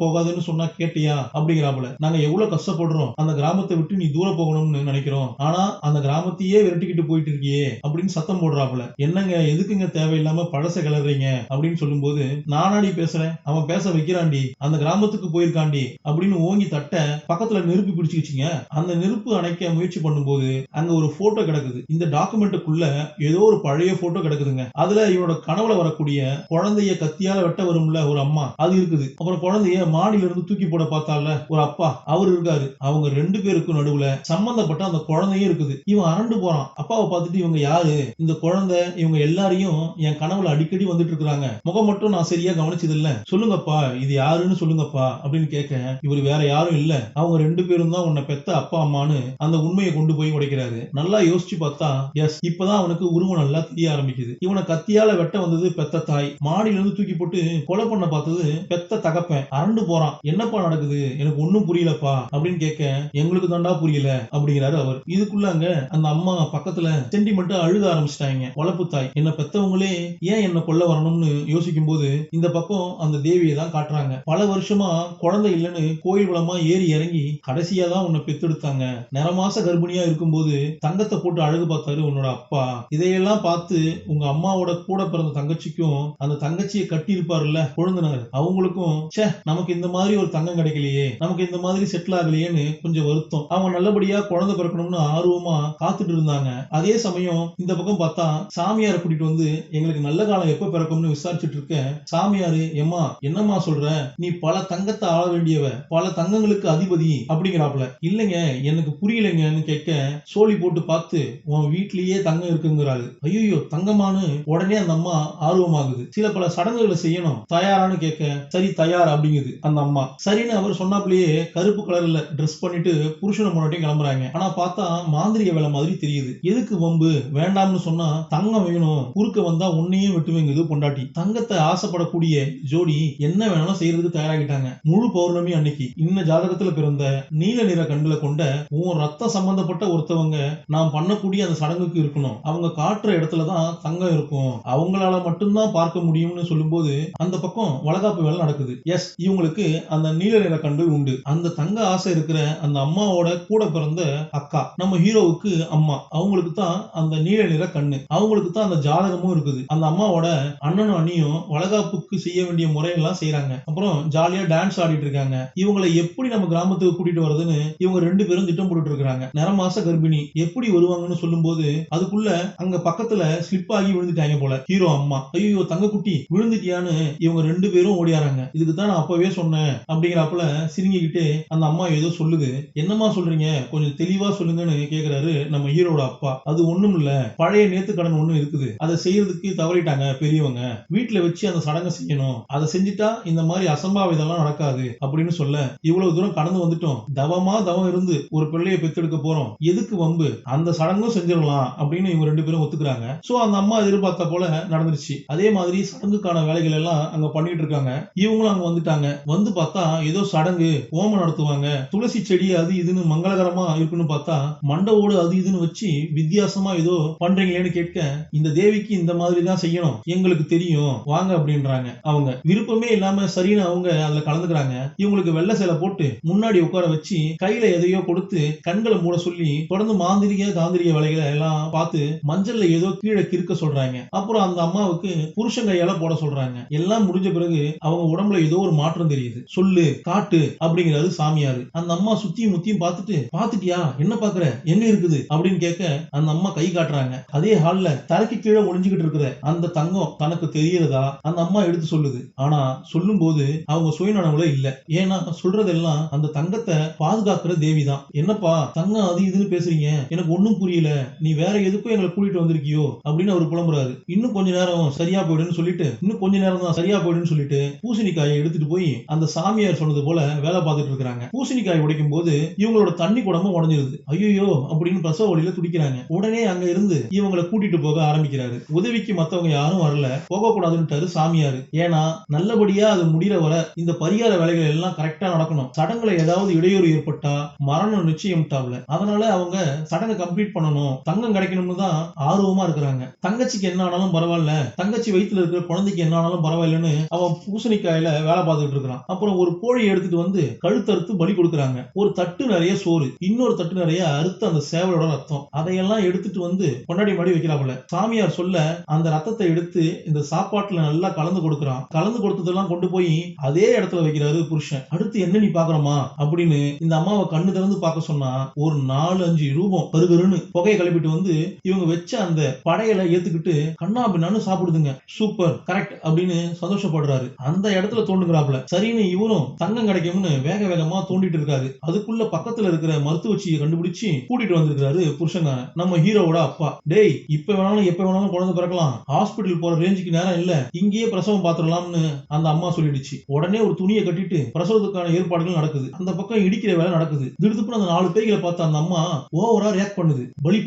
போகாதன்னு சொன்னா கேட்டியா அப்படிங்கிறாப்புல. நாங்க எவ்வளவு கஷ்டப்படுறோம், அந்த கிராமத்தை விட்டு நீ தூர போகணும்னு நினைக்கிறோம், ஆனா அந்த கிராமத்தையே விரட்டிக்கிட்டு போயிட்டு இருக்கியே அப்படின்னு சத்தம் போடுறாப்புல. என்னங்க எதுக்குங்க தேவையில்லாம பழச கிளறீங்க அப்படின்னு சொல்லும்போது நானாடி பேசுறேன், அவன் பேச வைக்கிறான்டி, அந்த கிராமத்துக்கு போயிருக்காண்டி அப்படின்னு ஓங்கி தட்ட பக்கத்துல நெருப்பு பிடிச்சுக்கிச்சுங்க. அந்த நெருப்பு அணைக்க முயற்சி பண்ணும்போது அங்க ஒரு போட்டோ கிடக்குது. இந்த டாக்குமெண்ட்டுக்குள்ள ஏதோ ஒரு பழைய போட்டோ கிடக்குதுங்க. அதுல இவனோட கனவுல வரக்கூடிய குழந்தைய கத்தியால வெட்ட வரும்ல ஒரு அம்மா, அது இருக்குது. அப்புறம் குழந்தைய மாடியில இருந்து தூக்கி போட பார்த்தால ஒரு அப்பா, அவர் இருக்காரு. அவங்க ரெண்டு பேருக்கும் நடுவுல சம்பந்தப்பட்ட அந்த குழந்தையும் இருக்குது. இவன் அரண்டு போறான். அப்பாவை பார்த்துட்டு இவங்க யாரு, இந்த குழந்தை, இவங்க எல்லாரையும் என் கனவுல அடிக்கடி வந்துட்டு இருக்காங்க, முகம் மட்டும் நான் சரியா கவனிச்சது இல்ல, சொல்லுங்கப்பா இது யாருன்னு சொல்லுங்கப்பா அப்படின்னு கேட்க இவர் வேற யாரும் இல்ல, அவங்க ரெண்டு பேரும் தான் உன்னை பெத்த அப்பா அம்மான்னு அந்த உண்மையை கொண்டு போய் உடைக்கிறாரு. நல்லா யோசிச்சு பார்த்தா எஸ் இப்பதான் அவனுக்கு உருவம் நல்லா தெரிய ஆரம்பிக்குது. இவனை கத்தியால வெட்ட வந்தது பெத்த தாய், மாடியில இருந்து தூக்கி போட்டு கொலை பண்ண பார்த்தது பெத்த தகப்பன். அரண்டு போறான். என்னப்பா நடக்குது, எனக்கு ஒண்ணும் புரியலப்பா அப்படின்னு கேட்க எங்களுக்கு தாண்டா புரியல அப்படிங்கிறாரு அவர். இதுக்குள்ள அங்க அந்த அம்மா பக்கத்துல சென்டிமெண்டா அழுக ஆரம்பிச்சிட்டாங்க. வளர்ப்பு தாய் என்ன பெத்தவங்களே ஏன் என்ன கொல்ல வரணும்னு யோசிக்கும் போது இந்த பக்கம் அந்த தேவியை தான் காட்டுறாங்க. பல வருஷமா குழந்தை இல்லைன்னு கோயில் குளமா ஏறி இறங்கி கடைசியா தான் உன்னை பெத்தெடுத்தாங்க. நிறமாச கர்ப்பிணியா இருக்கும்போது தங்கத்தை போட்டு அழகு பார்த்தாரு உன்னோட அப்பா. இதையெல்லாம் பார்த்து உங்க அம்மாவோட கூட பிறந்த தங்கச்சிக்கும் அந்த தங்கச்சியை கட்டி இருப்பாருல்ல கொழுந்தனார், அவங்களுக்கும் ச்சே நமக்கு இந்த மாதிரி ஒரு தங்கம் கிடைக்கலையே, நமக்கு இந்த மாதிரி செட்டில் ஆகலையேன்னு கொஞ்சம் வருத்தம். அவங்க நல்லபடியா குழந்தை பிறக்கணும்னு ஆர்வமா காத்துட்டு இருந்தாங்க. அதே சமயம் இந்த பக்கம் பார்த்தா சாமியாரை கூட்டிட்டு வந்து எங்களுக்கு நல்ல காலம் எப்ப பிறக்கும்னு விசாரிச்சுட்டு இருக்க சாமியாரு, எம்மா என்னம்மா சொல்ற, நீ பல தங்கத்தை ஆள வேண்டியவ, பல தங்கங்களுக்கு அதிபதி அப்படிங்கிறாப்ல. இல்லைங்க எனக்கு புரியலைங்கன்னு கேட்க சோழி போட்டு பார்த்து உன் வீட்லயே தங்கம் இருக்குங்கிறாரு. ஐயோ தங்கமானு உடனே அந்த அம்மா ஆர்வமாகுது. சில பல சடங்குகளை செய்யணும், தயாரான்னு கேட்க சரி தயார் அப்படிங்குது அந்த அம்மா. சரின்னு அவர் சொன்னாப்லயே கருப்பு கலர்ல ட்ரெஸ் பண்ணிட்டு புருஷனை முன்னாடியும் கிளம்புறாங்க. ஆனா பார்த்தா மாந்திரிக வேலை மாதிரி தெரியுது. எதுக்கு வம்பு, வேண்டாம்னு சொன்னா தங்கம் வேணும், குறுக்க வந்தா உன்னையும் வெட்டுவேங்குது பொண்டாட்டி. தங்கத்தை ஆசைப்படக்கூடிய ஜோடி என்ன வேணாலும் செய்யறதுக்கு தயாராகிட்டாங்க. முழு பௌர்ணமி அன்னைக்கு இன்ன ஜாதகத்துல பிறந்த நீல நிற கண்களை கொண்ட உன் ரத்த சம்பந்தப்பட்ட ஒருத்தவங்க நாம் பண்ணக்கூடிய அந்த சடங்குக்கு இருக்கணும், அவங்க காட்டுற இடத்துலதான் தங்கம் இருக்கும், அவங்களால மட்டும்தான் பார்க்க முடியும்னு சொல்லும்போது அந்த பக்கம் வளகாப்பு வேலை நடக்குது. எஸ் இவங்களுக்கு அந்த நீல நிற கண்கள் உண்டு. அந்த தங்க ஆசை இருக்கிற அந்த அம்மாவோட கூட பிறந்த அக்கா நம்ம ஹீரோவுக்கு அம்மா, அவங்களுக்கு அவங்களுக்கு தான் அந்த நீல நிற கண்ணு, அவங்களுக்கு தான் அந்த ஜாதகமும் இருக்குது. அந்த அம்மாவோட அண்ணனும் அண்ணியும் வளகாப்புக்கு செய்ய வேண்டிய முறையெல்லாம் செய்யறாங்க. அப்புறம் ஜாலியா டான்ஸ் ஆடிட்டு இருக்காங்க. இவங்களை எப்படி நம்ம கிராமத்துக்கு கூட்டிட்டு வரதுன்னு இவங்க 2 பேரும் திட்டம் போட்டுட்டு இருக்காங்க. நிறமாச கர்ப்பிணி எப்படி வருவாங்கன்னு சொல்லும்போது அதுக்குள்ள அங்க பக்கத்துல ஸ்லிப் ஆகி விழுந்துட்டாங்க போல ஹீரோ அம்மா. ஐயோ தங்க குட்டி விழுந்துட்டியான்னு இவங்க 2 பேரும் ஓடியாராங்க. இதுக்கு தான் நான் அப்பவே சொன்னேன் அப்படிங்கிறப்பல சிரிங்கிக்கிட்டு அந்த அம்மா ஏதோ சொல்லுது. என்னம்மா சொல்றீங்க, கொஞ்சம் தெளிவா சொல்லுங்கன்னு கேக்குறாரு நம்ம ஹீரோட அப்பா. அது ஒண்ணும் இல்ல, பழைய நேத்து கடன் ஒண்ணு இருக்குது, அதை செய்யறதுக்கு தவறிட்டாங்க பெரியவங்க, வீட்டுல வச்சு அந்த சடங்கை செய்யணும், அதை செஞ்சுட்டா இந்த மாதிரி அசம்பாவிதம் நடக்காது அப்படின்னு சொல்ல, இவ்வளவு தூரம் கடந்து வந்துட்டோம், தவம் இருந்து ஒரு பிள்ளையை பெத்தெடுக்க போறோம், எதுக்கு வம்பு, அந்த சடங்கும் செஞ்சிடலாம் அப்படின்னு இவங்க 2 பேரும் ஒத்துக்கிறாங்க. சோ அந்த அம்மா எதிர்பார்த்த போல நடந்துருச்சு. அதே மாதிரி சடங்குக்கான வேலைகள் எல்லாம் அங்க பண்ணிட்டு இருக்காங்க. இவங்களும் அங்க வந்துட்டாங்க. வந்து பார்த்தா ஏதோ சடங்கு ஹோமம் நடத்துவாங்க, துளசி செடி அது இதுன்னு மங்களகரமா இருக்குன்னு பார்த்தா மண்டவோடு அது இதுன்னு வச்சு வித்தியாசமா ஏதோ பண்றீங்களேன்னு கேட்க, இந்த தேவிக்கு இந்த மாதிரி தான் செய்யணும், எங்களுக்கு தெரியும் வாங்க அப்படின்றாங்க. அவங்க விருப்பமே இல்லாம சரின்னு அவங்க அதுல கலந்துக்கிறாங்க. இவங்களுக்கு வெள்ளை சேலை போட்டு முன்னாடி உட்கார வச்சு கையில எதையோ கொடுத்து கண்களை மூட சொல்லி தொடர்ந்து மாந்திரிக தாந்திரிக வேலைகளை எல்லாம் பார்த்து மஞ்சள்ல ஏதோ கீழே கிறுக்க சொல்றாங்க. அப்புறம் அந்த அம்மாவுக்கு புருஷன் கையால போட சொல்றாங்க. எல்லாம் முடிஞ்ச பிறகு அவங்க உடம்புல ஏதோ ஒரு மாற்றம் தெரியுது. சொல்லு காட்டு அப்படிங்கிறாரு சாமியாரு. அந்த அம்மா சுத்தியும் முத்தியும் பார்த்துட்டு, பாத்துட்டியா என்ன பாக்குற, எங்க இருக்குது அப்படின்னு கேட்க அந்த அம்மா கை காட்டுறாங்க. அதே ஹால்ல தரைக்கு கீழே ஒளிஞ்சுக்கிட்டு இருக்கிற அந்த தங்கம் தனக்கு தெரியறதா அந்த அம்மா எடுத்து சொல்லுது. ஆனா சொல்லும் போது அவங்க சுயநனவுல இல்ல. ஏன்னா சொல்றதெல்லாம் அந்த தங்கத்தை பாதுகாக்கிற தேவி தான். என்னப்பா தங்கம் அது இதுன்னு பேசுறீங்க, எனக்கு ஒண்ணும் புரியல, நீ வேற எதுக்கும் எங்களை கூட்டிட்டு வந்திருக்கியோ அப்படின்னு அவர் புலம்புறாரு. இன்னும் கொஞ்ச நேரம் சரியா போயிடுன்னு சொல்லிட்டு, இன்னும் கொஞ்ச நேரம் தான் சரியா போயிடுன்னு சொல்லிட்டு பூசணிக்காயை எடுத்துட்டு போய் அந்த சாமியார் சொன்னது போல வேலை பார்த்துட்டு இருக்காங்க. பூசணிக்காய் உடைக்கும் போது இவங்களோட தண்ணி குடமும் உடஞ்சிருது. ஐயோ அப்படின்னு பிரசவ வழியில துடிக்கிறாங்க. உடனே அங்க இருந்து இவங்களை கூட்டிட்டு போக ஆரம்பிக்கிறாரு. உதவிக்கு மத்தவங்க யாரும் வரல, போக கூடாதுன்னு சாமியாரு. ஏன்னா நல்லபடியா அது முடிகிற வர இந்த பரிகார வேலைகள் எல்லாம் கரெக்டா நடக்கணும். சடங்குல ஏதாவது இடையூறு ஏற்பட்டா மரணம் நிச்சயம் டாப்ல. அதனால அவங்க சடங்கை கம்ப்ளீட் பண்ணணும், தங்கம் கிடைக்கணும்னு தான் ஆர்வமா இருக்கிறாங்க. தங்கச்சிக்கு என்ன ஆனாலும் பரவாயில்ல, தங்கச்சி வயிற்றுல இருக்கிற குழந்தைக்கு என்ன ஆனாலும் பரவாயில்லன்னு அவன் பூசணிக்காயில வேலை பார்த்துட்டு இருக்கிறான். அப்புறம் ஒரு கோழி எடுத்துட்டு வந்து கழுத்தறுத்து பலி கொடுக்குறாங்க. ஒரு தட்டு நிறைய சோறு, இன்னொரு தட்டு நிறைய அறுத்து அந்த சேவலோட ரத்தம், அதையெல்லாம் எடுத்துட்டு வந்து கொண்டாடி மாடி வைக்கிறாப்புல. சாமியார் சொல்ல அந்த ரத்தத்தை எடுத்து இந்த சாப்பாட்டுல நல்லா கலந்து கொடுக்குறான். கலந்து கொடுத்ததெல்லாம் கொண்டு போய் அதே இடத்துல வைக்கிறாரு புருஷன். அடுத்து என்ன நீ பாக்குறமா அப்படின்னு இந்த அம்மாவை கண்ணு திறந்து பார்க்க சொன்னா ஒரு 4-5 ரூபம் பருகருன்னு புகையை கிளப்பிட்டு வந்து இவங்க வச்ச அந்த படையலை ஏத்துக்கிட்டு கண்ணா பின்னான்னு சாப்பிடுதுங்க. சூப்பர் கரெக்ட் அப்படின்னு சந்தோஷப்படுறாரு. அந்த இடத்துல தோண்டுகிறாப்புல. சரின்னு இவரும் தங்கம் கிடைக்கும்னு வேக வேகமா தோண்டிட்டு இருக்காரு. அதுக்குள்ள பக்கத்துல இருக்கிற மருத்துவச்சியை கண்டுபிடிச்சு கூட்டிட்டு வந்திருக்காரு புருஷங்காரன், நம்ம ஹீரோவோட அப்பா. டேய் இப்ப வேணாலும் எப்ப வேணாலும் குழந்தை பிறக்கலாம், ஹாஸ்பிட்டல் போற ரேஞ்சுக்கு நேரம் இல்ல, இங்கேயே பிரசவம் பாத்துடலாம்னு அந்த அம்மா சொல்லிடுச்சு. உடனே ஒரு துணியை கட்டிட்டு பிரசவத்துக்கான ஏற்பாடுகள் நடக்குது. அந்த பக்கம் இடிக்கிற வேலை நடக்குது. திடுத்துப்புன்னு அந்த 4 பேய்களை பார்த்த அந்த அம்மா ஓவரா ரியாக்ட் பண்ணுது. பலி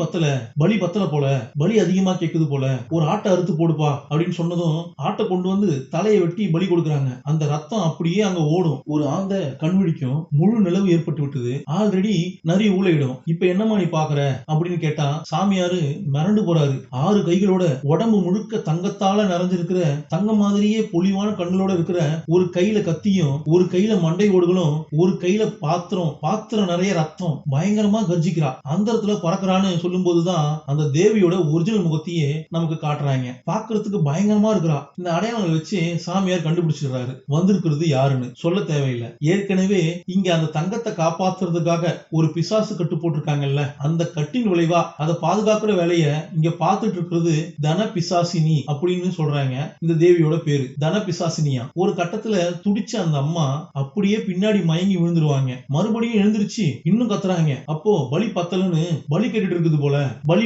பத்தல போல, பலி அதிகமா கேக்குது போல, ஒரு ஆட்டை அறுத்து போடுப்பா அப்படின்னு சொன்னதும் ஆட்டை கொண்டு வந்து தலையை வெட்டி பலி கொடுக்குறாங்க. அந்த ரத்தம் அப்படியே அங்க ஓடும். ஒரு ஆந்த கண்விழிக்கும். முழு நிலவு ஏற்பட்டு விட்டது. ஆல்ரெடி நரி ஊழையிடும். இப்ப என்னமா நீ பாக்குற அப்படின்னு கேட்டா சாமியாரு மிரண்டு போறாரு. 6 கைகளோட உடம்பு முழுக்க தங்கத்தால நிறைஞ்சிருக்கிற தங்கம் மாதிரியே பொலிவான கண்களோட இருக்கிற ஒரு கையில கத்தியும், ஒரு கையில மண்டை ஓடுகளும், ஒரு கையில பாத்திரம் நிறைய ரத்தம், பயங்கரமா கர்ஜிக்கிறா. அந்த இடத்துல பறக்குறான்னு சொல்லும் போதுதான் அந்த தேவியோட ஒரிஜினல் முகத்தையே நமக்கு காட்டுறாங்க. பாக்குறதுக்கு பயங்கரமா இருக்கிறா. இந்த அடையாளங்களை வச்சு சாமியார் கண்டுபிடிச்சிடுறாரு வந்திருக்கிறது யாருன்னு. சொல்ல தேவையில்லை. ஏற்கனவே இங்க அந்த தங்கத்தை காப்பாத்துறதுக்காக ஒரு பிசாசு கட்டு போட்டிருக்காங்கல்ல, அந்த கட்டின் விளைவா அதை பாதுகாக்கிற வேலைய இங்க பாத்துட்டு இருக்கிறது தன பிசாசினி அப்படின்னு சொல்றாங்க. இந்த தேவியோட பேரு தன பிசாசினியா. ஒரு கட்டத்துல துடிச்ச அந்த அம்மா அப்படியே பின்னாடி மயங்கி விழுந்துருவாங்க. மறுபடியும் எழுந்திருச்சு இன்னும் கத்துறாங்க. அப்போ பலி பத்தலன்னு பலி கேட்டுட்டு இருக்குது போல. பலி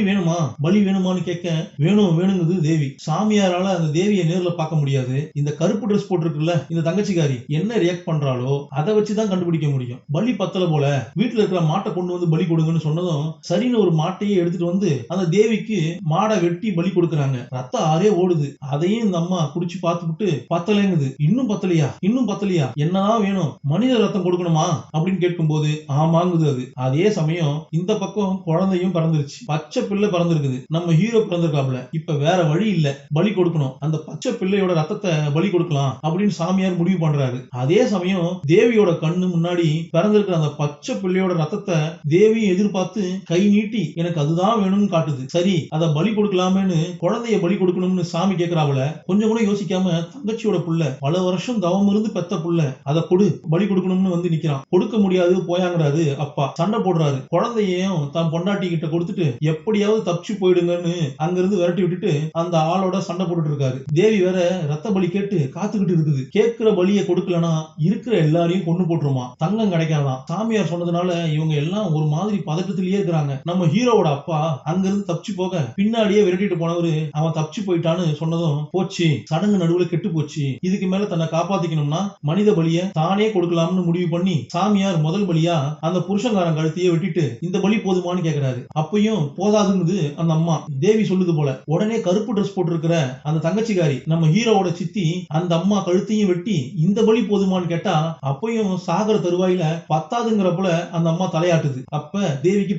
வேணுமான்னு கேட்க வேணுங்குது தேவி. சாமியாரால அந்த தேவியை நேர்ல பார்க்க முடியாது. இந்த கருப்பு ட்ரெஸ் போட்டிருக்குல்ல இந்த தங்கச்சிக்காரி என்ன ரியாக்ட் பண்றாளோ அதை வச்சுதான் கண்டுபிடிக்க முடியும். பலி பத்தல போல, வீட்டுல இருக்கிற மாட்டை கொண்டு வந்து பலி கொடுங்கன்னு சொன்னதும் சரின்னு ஒரு மாட்டையே எடுத்துட்டு வந்து அந்த தேவிக்கு மாடை வெட்டி பலி கொடுக்கறாங்க. ரத்தம் ஆறே ஓடுது. அதையும் இந்த அம்மா குடிச்சு பார்த்துட்டு பத்தலைங்குது. இன்னும் பத்தலையா என்னதான் வேணும், மனித ரத்தம் கொடுக்கணுமா அப்படின்னு கேட்கும் போது ஆமாங்குது அது. அதே சமயம் இந்த பக்கம் குழந்தையும் பிறந்துருச்சு. பச்சை பிள்ளை பிறந்திருக்குது. நம்ம ஹீரோ பிறந்திருக்காப்ல. இப்ப வேற வழி இல்ல, பலி கொடுக்கணும். அந்த பச்சை பிள்ளையோட ரத்தத்தை பலி கொடுக்கலாம் அப்படின்னு சாமியார் முடிவு பண்றாரு. அதே சமயம் தேவியோட கண்ணு முன்னாடி பிறந்திருக்கிற அந்த பச்சை பிள்ளையோட ரத்தத்தை தேவியும் எதிர்பார்த்து கை நீட்டி எனக்கு எனக்கு அதுதான் வேணும்னு காட்டுது. சரி அத பலி கொடுக்கலாமேன்னு குழந்தைய பலி கொடுக்கணும்னு சாமி கேக்குறாவல கொஞ்சம் கூட யோசிக்காம தங்கச்சியோட புள்ள பல வருஷம் தவம் இருந்து பெத்த புள்ள அத கொடு பலி கொடுக்கணும்னு வந்து நிக்கிறான். கொடுக்க முடியாது போயாங்கிறாரு அப்பா. சண்டை போடுறாரு. குழந்தையையும் தான் பொண்டாட்டி கிட்ட கொடுத்துட்டு எப்படியாவது தப்பிச்சு போயிடுங்கன்னு அங்கிருந்து விரட்டி விட்டுட்டு அந்த ஆளோட சண்டை போட்டுட்டு இருக்காரு. தேவி வேற ரத்த பலி கேட்டு காத்துக்கிட்டு இருக்குது. கேட்கிற பலியை கொடுக்கலனா இருக்கிற எல்லாரையும் கொண்டு போட்டுருமா. தங்கம் கிடைக்காதான். சாமியார் சொன்னதுனால இவங்க எல்லாம் ஒரு மாதிரி பதட்டத்திலேயே இருக்கிறாங்க. நம்ம ஹீரோவோட அப்பா அங்கிருந்து தப்பிச்சு போக பின்னாடியே விரட்டிட்டு போனவரு அவன் தப்பிச்சு போயிட்டான்னு சொன்னதும் போச்சு, சடங்கு நடுவுல கெட்டு போச்சு. இதுக்கு மேல தன்னை காப்பாத்திக்கணும்னா மனித பலிய தானே கொடுக்கலாம்னு முடிவு பண்ணி சாமியார் முதல் பலியா அந்த புருஷங்காரன் கழுத்தையே வெட்டிட்டு இந்த பலி போதுமான்னு கேக்குறாரு. அப்பயும் போதாதுன்னு அந்த அம்மா. தேவி சொல்லுது போல. உடனே கருப்பு ட்ரெஸ் போட்டு இருக்கிற அந்த தங்கச்சிகாரி நம்ம ஹீரோவோட சித்தி அந்த அம்மா கழுத்தையும் வெட்டி இந்த பலி போதுமான்னு கேட்டா அப்பயும் சாகர தருவாயில பத்தாதுங்கிறப்பல அந்த அம்மா தலையாட்டுது. அப்ப தேவிக்கு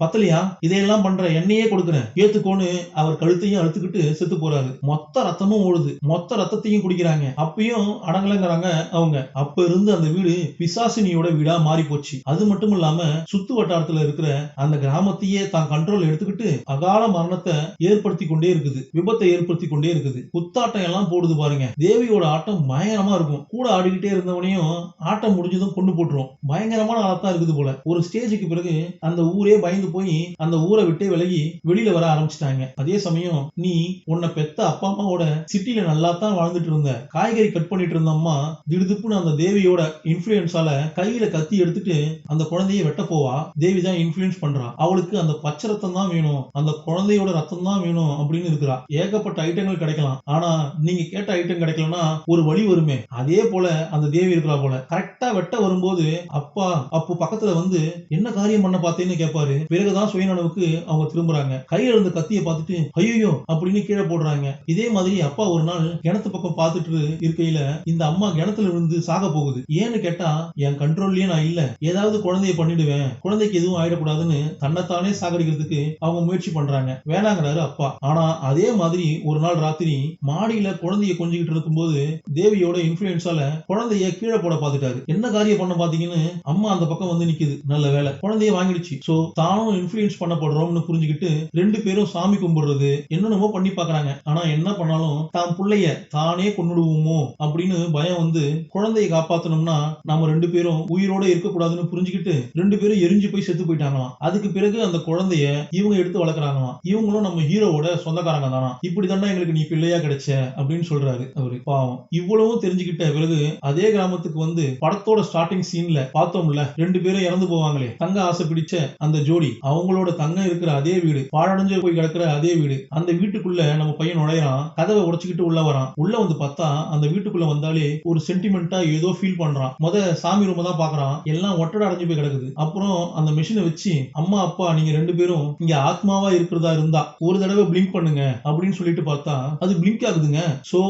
பத்தலையா இதையெல்லாம் பண்ற என்னையே கொடுக்குறேன் ஏத்துக்கோன்னு அவர் கழுத்தையும் அழுத்துக்கிட்டு செத்து போறாரு. மொத்த ரத்தமும் ஓடுது. மொத்த ரத்தத்தையும் குடிக்கிறாங்க. அப்பயும் அடங்கலங்கிறாங்க அவங்க. அப்ப இருந்து அந்த வீடு பிசாசினியோட வீடா மாறி போச்சு. அது மட்டும் இல்லாம சுத்து வட்டாரத்துல இருக்கிற அந்த கிராமத்தையே தான் கண்ட்ரோல் எடுத்துக்கிட்டு அகால மரணத்தை ஏற்படுத்தி கொண்டே இருக்குது. விபத்தை ஏற்படுத்தி கொண்டே இருக்குது. குத்தாட்டம் எல்லாம் போடுது பாருங்க. தேவியோட ஆட்டம் பயங்கரமா இருக்கும். கூட ஆடிக்கிட்டே இருந்தவனையும் ஆட்டம் முடிஞ்சதும் கொண்டு போட்டுரும். பயங்கரமான ஆளத்தான் இருக்குது போல. ஒரு ஸ்டேஜுக்கு பிறகு அந்த ஊரே பயந்து போய் அந்த ஊரை விட்டே விலகி வெளியில வர ஆரம்பிச்சிட்டாங்க. அதே சமயம் நீ உன்னை பெத்த அப்பா அம்மாவோட சிட்டில நல்லா தான் வாழ்ந்துட்டு இருந்த. காய்கறி கட் பண்ணிட்டு இருந்த அம்மா திடுதுப்புன்னு அந்த தேவியோட இன்ஃபுளுன்ஸால கையில கத்தி எடுத்துட்டு அந்த குழந்தைய வெட்ட போவா. தேவி தான் இன்ஃபுளுன்ஸ் பண்றா. அவளுக்கு அந்த பச்சை ரத்தம் தான் வேணும், அந்த குழந்தையோட ரத்தம் தான் வேணும் அப்படின்னு இருக்கிறா. ஏகப்பட்ட ஐட்டங்கள் கிடைக்கலாம். ஆனா நீங்க கேட்ட ஐட்டம் கிடைக்கலன்னா ஒரு வழி வருமே. அதே போல அந்த தேவி இருக்கிறா போல. கரெக்டா வெட்ட வரும்போது அப்பா அப்போ பக்கத்துல வந்து என்ன காரியம் பண்ண பார்த்தேன்னு கேட்பாரு. பிறகுதான் சுயநனவுக்கு அவங்க திரும்புறாங்க. கையில இருந்த கத்தியை பார்த்துட்டு ஐயோ அப்படின்னு கீழே போடுறாங்க. இதே மாதிரி அப்பா ஒரு நாள் கிணத்து பக்கம் பார்த்துட்டு இருக்கையில இந்த அம்மா கிணத்துல விழுந்து சாக போகுது. ஏன்னு கேட்டா என் கண்ட்ரோல்லயே நான் இல்ல, ஏதாவது குழந்தைய பண்ணிடுவேன், குழந்தைக்கு எதுவும் ஆயிடக்கூடாதுன்னு தன்னைத்தானே சாகடிக்கிறதுக்கு அவங்க முயற்சி பண்றாங்க. வேணாங்கிறாரு அப்பா. ஆனா அதே மாதிரி ஒரு நாள் ராத்திரி மாடியில குழந்தைய கொஞ்சிக்கிட்டு இருக்கும்போது தேவியோட இன்ஃபுளுன்ஸால குழந்தைய கீழே போட பார்த்துட்டாரு. என்ன காரியம் பண்ண பாத்தீங்கன்னு அம்மா அந்த பக்கம் வந்து நிக்குது. நல்ல வேலை குழந்தைய வாங்கிடுச்சு. சோ தானும் இன்ஃபுளுன்ஸ் பண்ணப்படுறோம்னு புரிஞ்சுக்கிட்டு ரெண்டு பேரும் சாமி கும்பிடுறது என்னென்னமோ பண்ணி பாக்குறாங்க. ஆனா என்ன பண்ணாலும் தான் புள்ளைய தானே கொன்னுடுவோமோ அப்படின்னு பயம் வந்து குழந்தைய காப்பாத்தணும்னா நாம ரெண்டு பேரும் உயிரோட இருக்கக்கூடாதுன்னு புரிஞ்சுக்கிட்டு ரெண்டு பேரும் எரிஞ்சு போய் செத்து போயிட்டாங்களாம். அதுக்கு பிறகு அந்த குழந்தைய இவங்க எடுத்து வளர்க்குறாங்களாம். இவங்களும் நம்ம ஹீரோவோட சொந்தக்காரங்க தானா. இப்படிதானே எங்களுக்கு நீ பிள்ளையா கிடைச்ச அப்படின்னு சொல்றாரு அவரு. பாவம் இவ்வளவும் தெரிஞ்சுக்கிட்ட பிறகு அதே கிராமத்துக்கு வந்து படத்தோட ஸ்டார்டிங் சீன்ல பார்த்தோம்ல ரெண்டு பேரும் இறந்து போவாங்களே, தங்க ஆசை பிடிச்ச அந்த ஜோடி, அவங்களோட தங்கம் இருக்கிற அதே வீடு, பாழடைஞ்சு போய் கிடக்கிற அதே வீடு. அந்த வீட்டுக்குள்ள நம்ம பையன் நுழையறான். கதவை உடைச்சுக்கிட்டு உள்ள வரான். உள்ள வந்து பார்த்தா அந்த வீட்டுக்குள்ள வந்தாலே ஒரு சென்டிமெண்டா ஏதோ ஃபீல் பண்றான். சாமி ரூம் தான் பாக்குறான். எல்லாம் ஒட்டடை அடைஞ்சு போய் கிடக்குது. அப்புறம் அந்த மிஷினை வச்சு அம்மா அப்பா நீங்க ரெண்டு பேரும் இங்க ஆத்மாவா இருக்கிறதா இருந்தா ஒரு தடவை பிளிங்க் பண்ணுங்க அப்படின்னு சொல்லிட்டு பார்த்தா அது பிளிங்க் ஆகுதுங்க. சோ